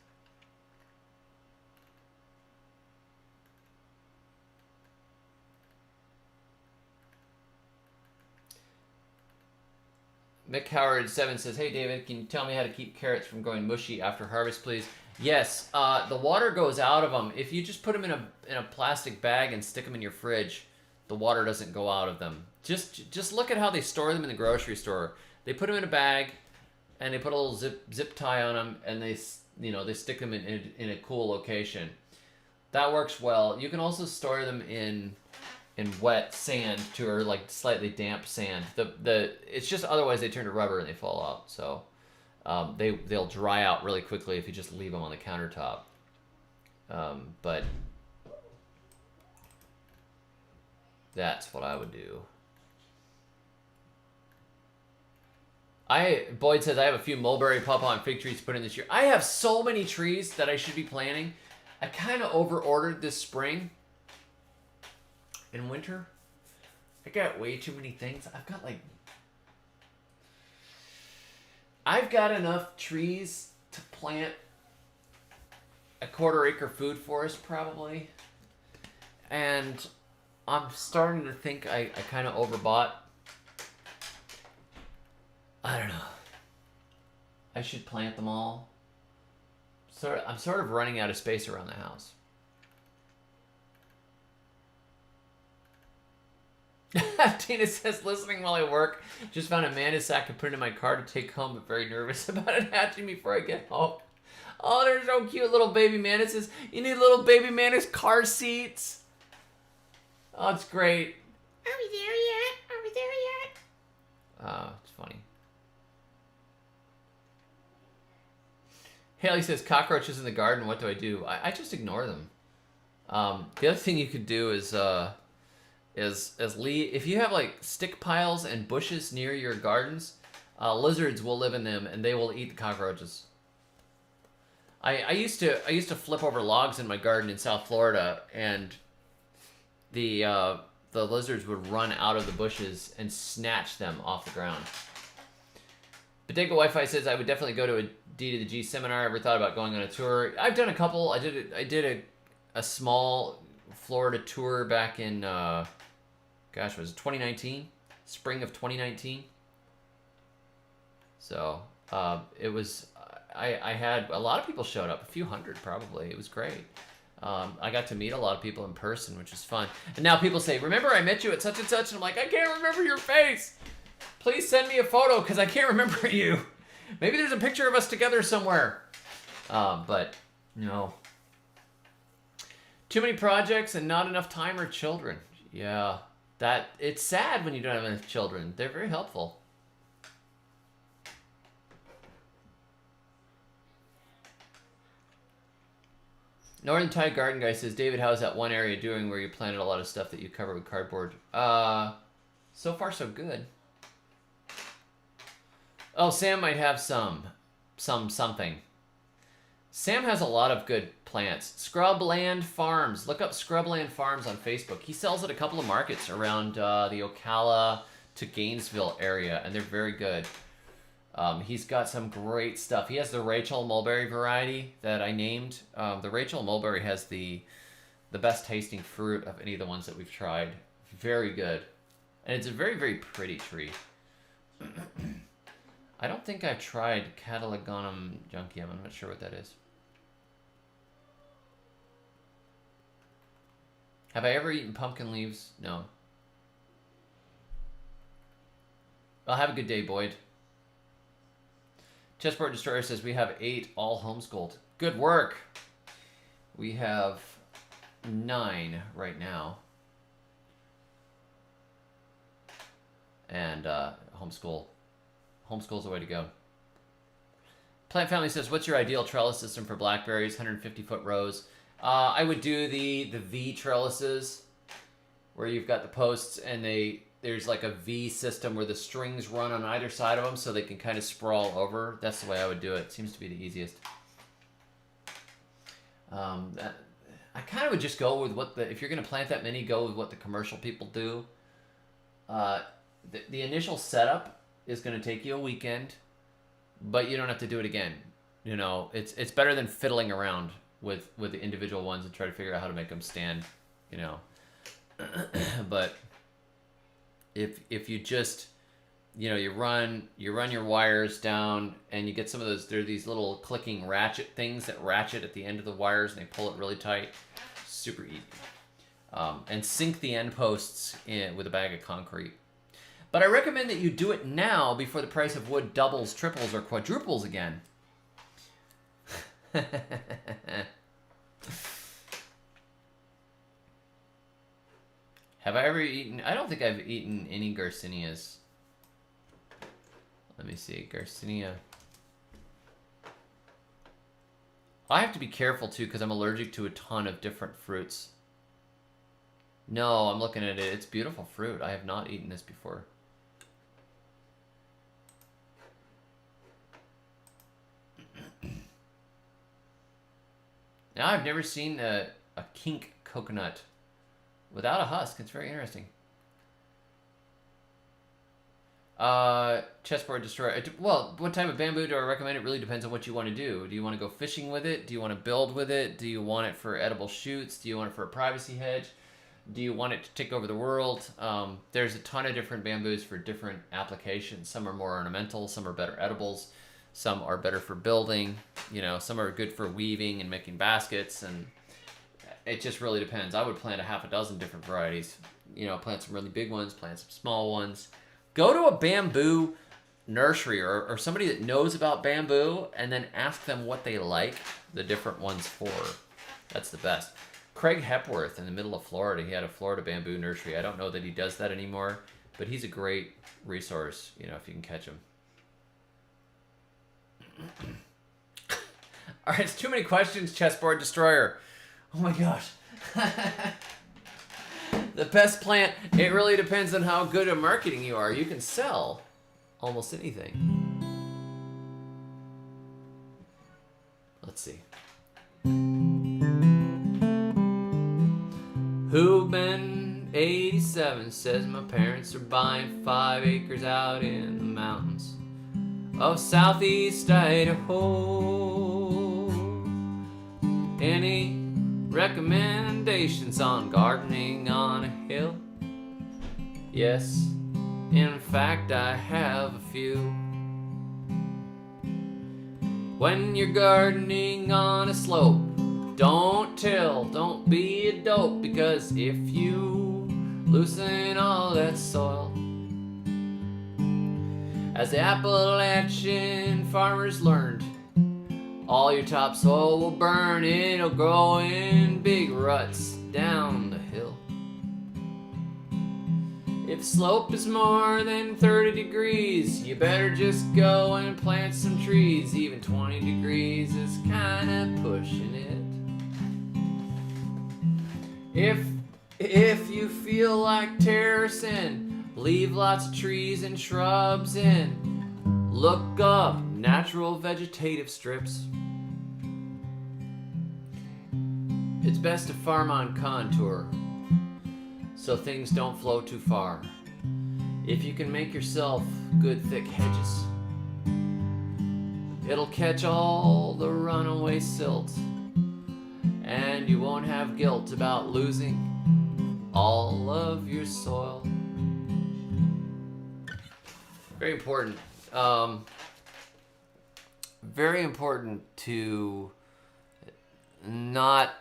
Mick Howard 7 says, hey David, can you tell me how to keep carrots from going mushy after harvest, please? Yes, the water goes out of them. If you just put them in a plastic bag and stick them in your fridge, the water doesn't go out of them. Just look at how they store them in the grocery store. They put them in a bag, and they put a little zip tie on them, and they stick them in a cool location. That works well. You can also store them in wet sand or like slightly damp sand. It's just otherwise they turn to rubber and they fall out. So they'll dry out really quickly if you just leave them on the countertop. But that's what I would do. Boyd says I have a few mulberry, pawpaw, and fig trees to put in this year. I have so many trees that I should be planting. I kind of over-ordered this spring and winter. I got way too many things. I've got enough trees to plant a 1/4 acre food forest probably. And I'm starting to think I kind of overbought. I don't know. I should plant them all. I'm sort of running out of space around the house. Tina says, listening while I work. Just found a mantis sack and put it in my car to take home, but very nervous about it hatching before I get home. Oh, they're so cute, little baby mantises. You need little baby mantis car seats. Oh, it's great. Are we there yet? Are we there yet? Oh, it's funny. Haley says, cockroaches in the garden, what do I do? I just ignore them. The other thing you could do is if you have like stick piles and bushes near your gardens, lizards will live in them and they will eat the cockroaches. I used to flip over logs in my garden in South Florida, and the lizards would run out of the bushes and snatch them off the ground. Bodega Wi-Fi says I would definitely go to a D to the G seminar. Ever thought about going on a tour? I've done a couple. I did a small Florida tour back in gosh, was it 2019? Spring of 2019. So it was. I had a lot of people showed up, a few hundred probably. It was great. I got to meet a lot of people in person, which is fun. And now people say, remember I met you at such and such? And I'm like, I can't remember your face. Please send me a photo because I can't remember you. Maybe there's a picture of us together somewhere. But no. Too many projects and not enough time or children. Yeah, it's sad when you don't have enough children. They're very helpful. Northern Thai Garden Guy says, David, how's that one area doing where you planted a lot of stuff that you cover with cardboard? So far so good. Oh, Sam might have something. Sam has a lot of good plants. Scrubland Farms. Look up Scrubland Farms on Facebook. He sells at a couple of markets around the Ocala to Gainesville area, and they're very good. He's got some great stuff. He has the Rachel Mulberry variety that I named. The Rachel Mulberry has the best tasting fruit of any of the ones that we've tried. Very good. And it's a very, very pretty tree. I don't think I've tried Catalogonum junkium. I'm not sure what that is. Have I ever eaten pumpkin leaves? No. Well, have a good day, Boyd. Chessboard Destroyer says we have 8 all homeschooled. Good work. We have 9 right now. And homeschool's the way to go. Plant Family says, what's your ideal trellis system for blackberries, 150-foot rows? I would do the V trellises, where you've got the posts and there's like a V system where the strings run on either side of them so they can kind of sprawl over. That's the way I would do it. Seems to be the easiest. I kind of would just go with if you're going to plant that many, go with what the commercial people do. The initial setup is going to take you a weekend, but you don't have to do it again. You know, it's better than fiddling around with the individual ones and try to figure out how to make them stand, you know. But if you just, you know, you run your wires down and you get some of those, there are these little clicking ratchet things that ratchet at the end of the wires and they pull it really tight. Super easy. And sink the end posts in with a bag of concrete. But I recommend that you do it now before the price of wood doubles, triples, or quadruples again. Have I ever eaten? I don't think I've eaten any Garcinias. Let me see. Garcinia. I have to be careful too because I'm allergic to a ton of different fruits. No, I'm looking at it. It's beautiful fruit. I have not eaten this before. Now, I've never seen a kink coconut without a husk. It's very interesting. Chessboard destroyer. Well, what type of bamboo do I recommend? It really depends on what you want to do. Do you want to go fishing with it? Do you want to build with it? Do you want it for edible shoots? Do you want it for a privacy hedge? Do you want it to take over the world? There's a ton of different bamboos for different applications. Some are more ornamental. Some are better edibles. Some are better for building. You know, some are good for weaving and making baskets. And it just really depends. I would plant a half a dozen different varieties. You know, plant some really big ones, plant some small ones. Go to a bamboo nursery or somebody that knows about bamboo and then ask them what they like the different ones for. That's the best. Craig Hepworth in the middle of Florida, he had a Florida bamboo nursery. I don't know that he does that anymore, but he's a great resource, you know, if you can catch him. All right, it's too many questions, Chessboard Destroyer. Oh my gosh. The pest plant, it really depends on how good at marketing you are. You can sell almost anything. Let's see. Who'been 87 says my parents are buying 5 acres out in the mountains of southeast Idaho. Any recommendations on gardening on a hill? Yes, in fact I have a few. When you're gardening on a slope, don't till, don't be a dope, because if you loosen all that soil, as the Appalachian farmers learned, all your topsoil will burn. It'll grow in big ruts down the hill. If slope is more than 30 degrees, you better just go and plant some trees. Even 20 degrees is kinda pushing it. If you feel like terracing, leave lots of trees and shrubs in. Look up natural vegetative strips. It's best to farm on contour so things don't flow too far. If you can make yourself good thick hedges, it'll catch all the runaway silt, and you won't have guilt about losing all of your soil. Very important. Very important to not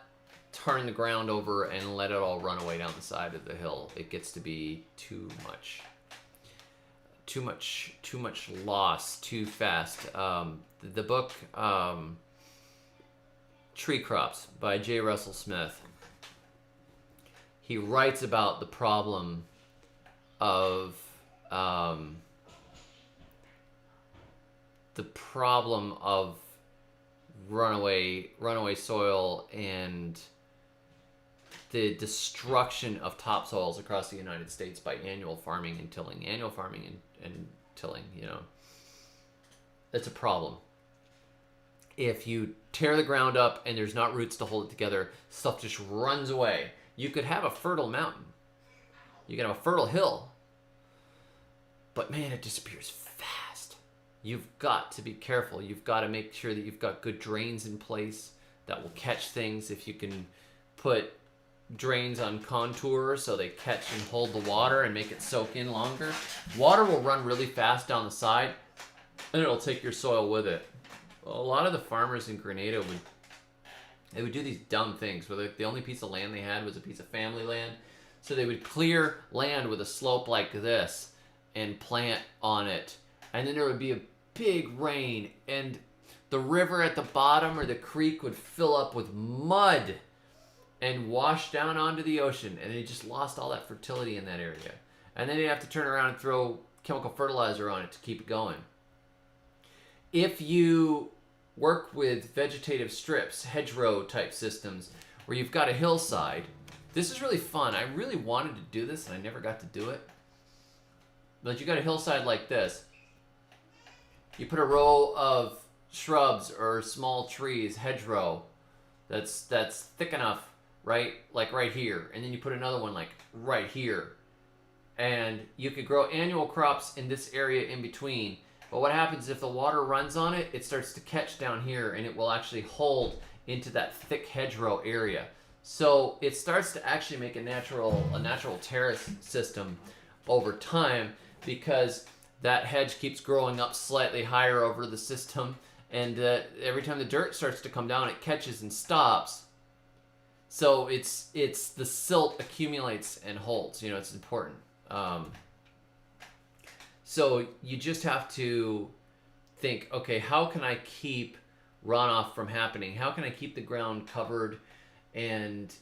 turn the ground over and let it all run away down the side of the hill. It gets to be too much loss too fast. The book Tree Crops by J. Russell Smith, he writes about the problem of runaway soil and the destruction of topsoils across the United States by annual farming and tilling. Annual farming and tilling, you know. It's a problem. If you tear the ground up and there's not roots to hold it together, stuff just runs away. You could have a fertile mountain. You can have a fertile hill. But man, it disappears fast. You've got to be careful. You've got to make sure that you've got good drains in place that will catch things. If you can put drains on contour so they catch and hold the water and make it soak in longer, water will run really fast down the side and it'll take your soil with it. A lot of the farmers in Grenada would do these dumb things where the only piece of land they had was a piece of family land. So they would clear land with a slope like this and plant on it. And then there would be a big rain and the river at the bottom or the creek would fill up with mud and wash down onto the ocean. And they just lost all that fertility in that area. And then they'd have to turn around and throw chemical fertilizer on it to keep it going. If you work with vegetative strips, hedgerow type systems, where you've got a hillside. This is really fun. I really wanted to do this and I never got to do it. But you got a hillside like this. You put a row of shrubs or small trees, hedgerow, that's thick enough, right? Like right here. And then you put another one like right here. And you could grow annual crops in this area in between. But what happens if the water runs on it, it starts to catch down here and it will actually hold into that thick hedgerow area. So it starts to actually make a natural terrace system over time, because that hedge keeps growing up slightly higher over the system, and every time the dirt starts to come down, it catches and stops. So it's the silt accumulates and holds. You know, it's important. So you just have to think, okay, how can I keep runoff from happening? How can I keep the ground covered and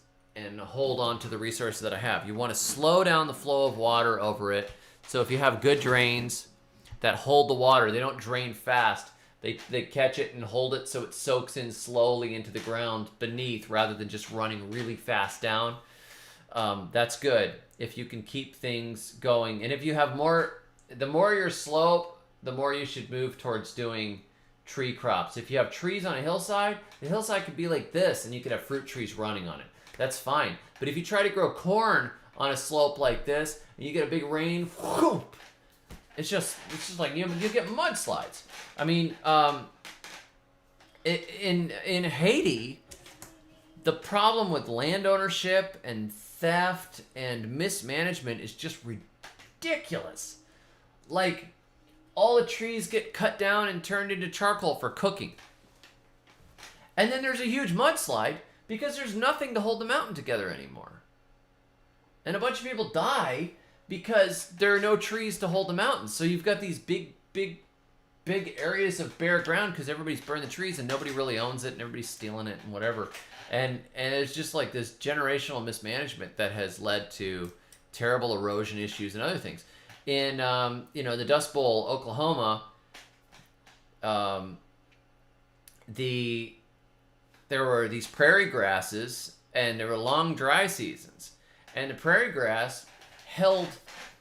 hold on to the resources that I have? You want to slow down the flow of water over it. So if you have good drains that hold the water, they don't drain fast. They catch it and hold it so it soaks in slowly into the ground beneath rather than just running really fast down. That's good if you can keep things going. And if you have the more your slope, the more you should move towards doing tree crops. If you have trees on a hillside, the hillside could be like this and you could have fruit trees running on it. That's fine. But if you try to grow corn on a slope like this and you get a big rain, whoop, it's just like you get mudslides. I mean, in Haiti, the problem with land ownership and theft and mismanagement is just ridiculous. Like, all the trees get cut down and turned into charcoal for cooking. And then there's a huge mudslide because there's nothing to hold the mountain together anymore. And a bunch of people die because there are no trees to hold the mountain. So you've got these big areas of bare ground because everybody's burned the trees and nobody really owns it and everybody's stealing it and whatever. And it's just like this generational mismanagement that has led to terrible erosion issues and other things. In the Dust Bowl, Oklahoma, there were these prairie grasses and there were long dry seasons, and the prairie grass held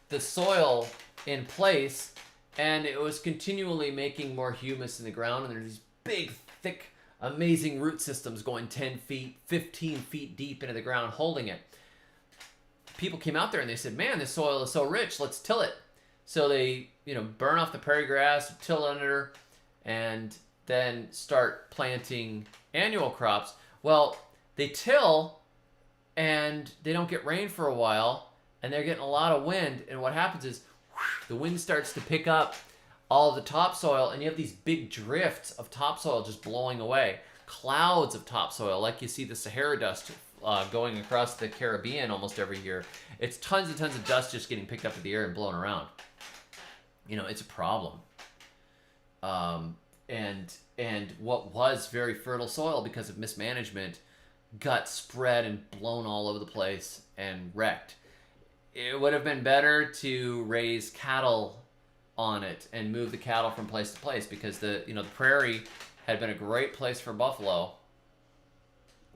the soil in place, and it was continually making more humus in the ground, and there's these big, thick, amazing root systems going 10 feet, 15 feet deep into the ground holding it. People came out there and they said, man, this soil is so rich, let's till it. So they, burn off the prairie grass, till under, and then start planting annual crops. Well, they till and they don't get rain for a while, and they're getting a lot of wind, and what happens is the wind starts to pick up all of the topsoil, and you have these big drifts of topsoil just blowing away. Clouds of topsoil, like you see the Sahara dust going across the Caribbean almost every year. It's tons and tons of dust just getting picked up in the air and blown around. It's a problem. And what was very fertile soil because of mismanagement got spread and blown all over the place and wrecked. It would have been better to raise cattle on it and move the cattle from place to place, because the prairie had been a great place for buffalo.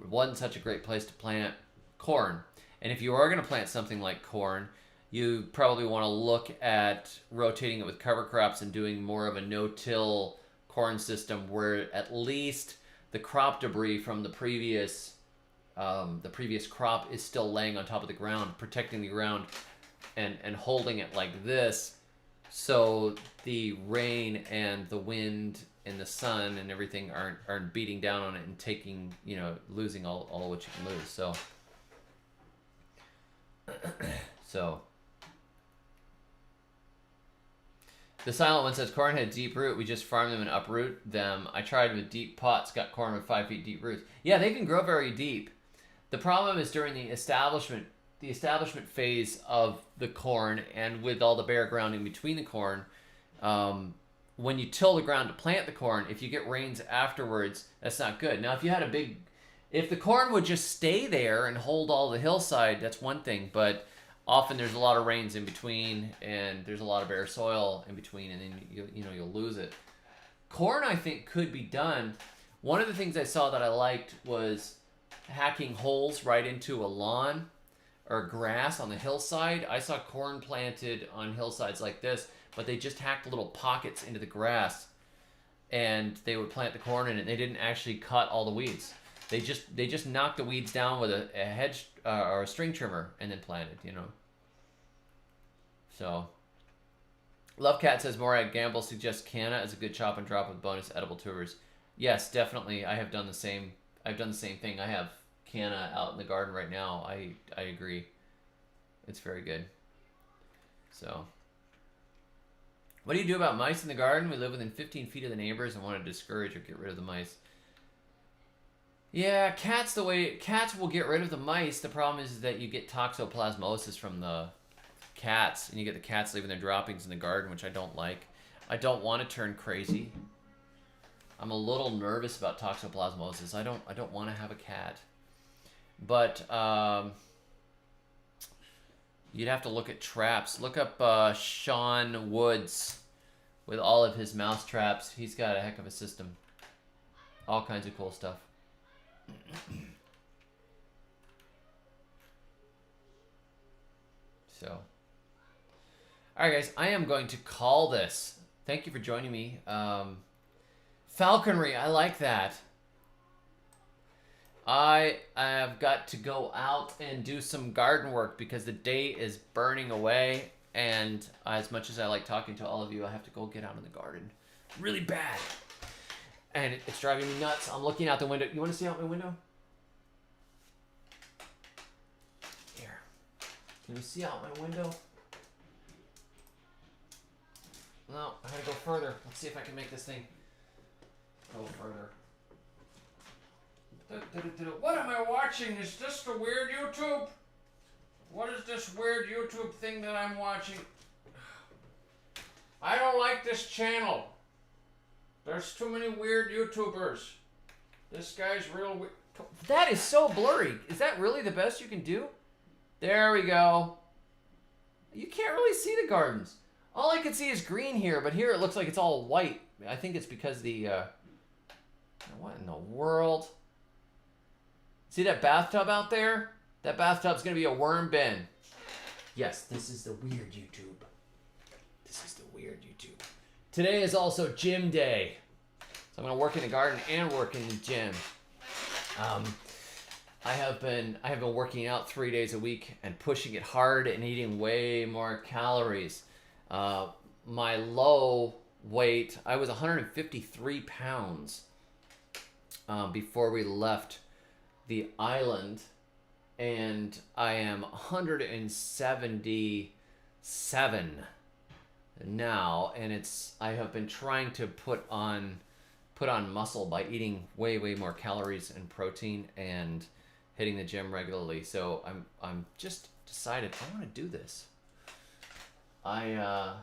It wasn't such a great place to plant corn. And if you are going to plant something like corn, you probably want to look at rotating it with cover crops and doing more of a no-till corn system where at least the crop debris from the previous crop is still laying on top of the ground, protecting the ground and holding it like this, so the rain and the wind and the sun and everything aren't beating down on it and taking, losing all of what you can lose. So the Silent One says, corn had deep root. We just farm them and uproot them. I tried with deep pots, got corn with 5 feet deep roots. Yeah, they can grow very deep. The problem is during the establishment phase of the corn, and with all the bare ground in between the corn, when you till the ground to plant the corn, if you get rains afterwards, that's not good. Now, if the corn would just stay there and hold all the hillside, that's one thing, but often there's a lot of rains in between, and there's a lot of bare soil in between, and then you'll lose it. Corn, I think, could be done. One of the things I saw that I liked was hacking holes right into a lawn or grass on the hillside. I saw corn planted on hillsides like this, but they just hacked little pockets into the grass, and they would plant the corn in it. They didn't actually cut all the weeds. They just knocked the weeds down with a hedge or a string trimmer and then planted, you know. So, Lovecat says Morag Gamble suggests canna as a good chop and drop with bonus edible tubers. Yes, definitely. I have done the same. I've done the same thing. I have canna out in the garden right now. I agree. It's very good. So, what do you do about mice in the garden? We live within 15 feet of the neighbors and want to discourage or get rid of the mice. Yeah, cats will get rid of the mice. The problem is that you get toxoplasmosis from the cats, and you get the cats leaving their droppings in the garden, which I don't like. I don't want to turn crazy. I'm a little nervous about toxoplasmosis. I don't want to have a cat. But you'd have to look at traps. Look up Sean Woods with all of his mouse traps. He's got a heck of a system. All kinds of cool stuff. So, all right, guys, I am going to call this. Thank you for joining me. Falconry, I like that. I have got to go out and do some garden work because the day is burning away, and as much as I like talking to all of you, I have to go get out in the garden really bad. And it's driving me nuts. I'm looking out the window. You want to see out my window? Here. Can you see out my window? No, I gotta go further. Let's see if I can make this thing go further. What am I watching? Is this the weird YouTube? What is this weird YouTube thing that I'm watching? I don't like this channel. There's too many weird YouTubers. This guy's real weird. That is so blurry. Is that really the best you can do? There we go. You can't really see the gardens. All I can see is green here, but here it looks like it's all white. I think it's because the, what in the world? See that bathtub out there? That bathtub's gonna be a worm bin. Yes, this is the weird YouTube. This is the weird YouTube. Today is also gym day. So I'm gonna work in the garden and work in the gym. I have been working out 3 days a week and pushing it hard and eating way more calories. My low weight, I was 153 pounds before we left the island, and I am 177 now, and I have been trying to put on muscle by eating way more calories and protein and hitting the gym regularly. So I'm just decided I want to do this. I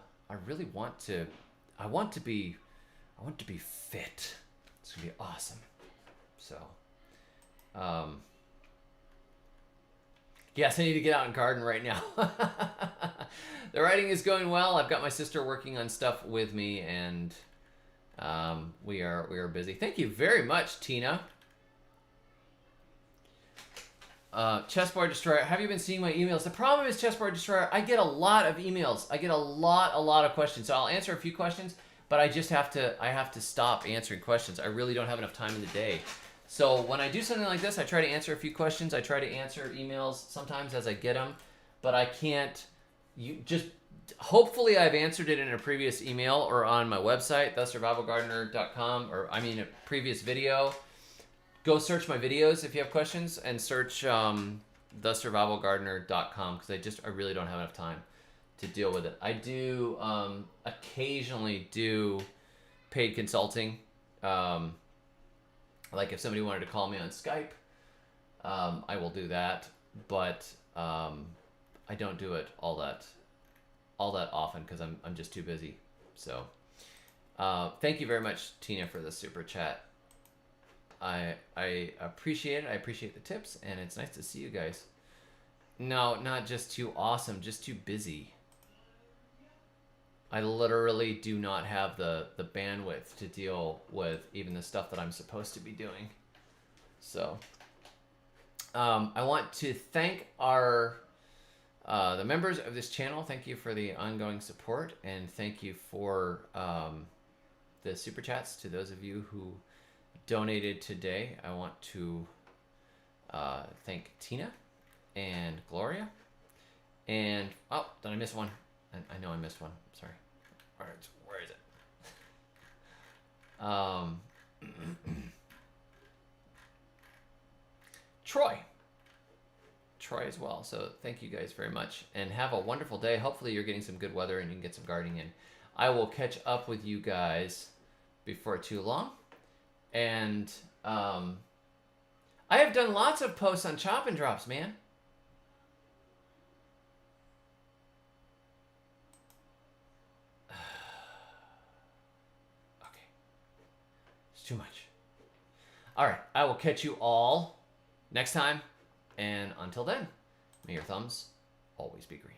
really want to. I want to be fit. It's gonna be awesome. So, yes, I need to get out and garden right now. The writing is going well. I've got my sister working on stuff with me, and we are busy. Thank you very much, Tina. Chessboard Destroyer, have you been seeing my emails? The problem is, Chessboard Destroyer, I get a lot of emails. I get a lot of questions. So I'll answer a few questions, but I have to stop answering questions. I really don't have enough time in the day. So when I do something like this, I try to answer a few questions. I try to answer emails sometimes as I get them, but I can't. Hopefully I've answered it in a previous email or on my website, thesurvivalgardener.com, or I mean a previous video. Go search my videos if you have questions, and search thesurvivalgardener.com, because I really don't have enough time to deal with it. I do occasionally do paid consulting. Like if somebody wanted to call me on Skype, I will do that, but I don't do it all that often because I'm just too busy. So thank you very much, Tina, for the super chat. I appreciate it. I appreciate the tips, and it's nice to see you guys. No, not just too awesome, just too busy. I literally do not have the bandwidth to deal with even the stuff that I'm supposed to be doing. So I want to thank our the members of this channel. Thank you for the ongoing support, and thank you for the super chats to those of you who donated today. I want to thank Tina and Gloria. And, oh, did I miss one? I know I missed one. Sorry. All right, where is it? Troy. Troy as well. So thank you guys very much. And have a wonderful day. Hopefully you're getting some good weather and you can get some gardening in. I will catch up with you guys before too long. And I have done lots of posts on Chop and Drops, man. Too much. All right, I will catch you all next time. And until then, may your thumbs always be green.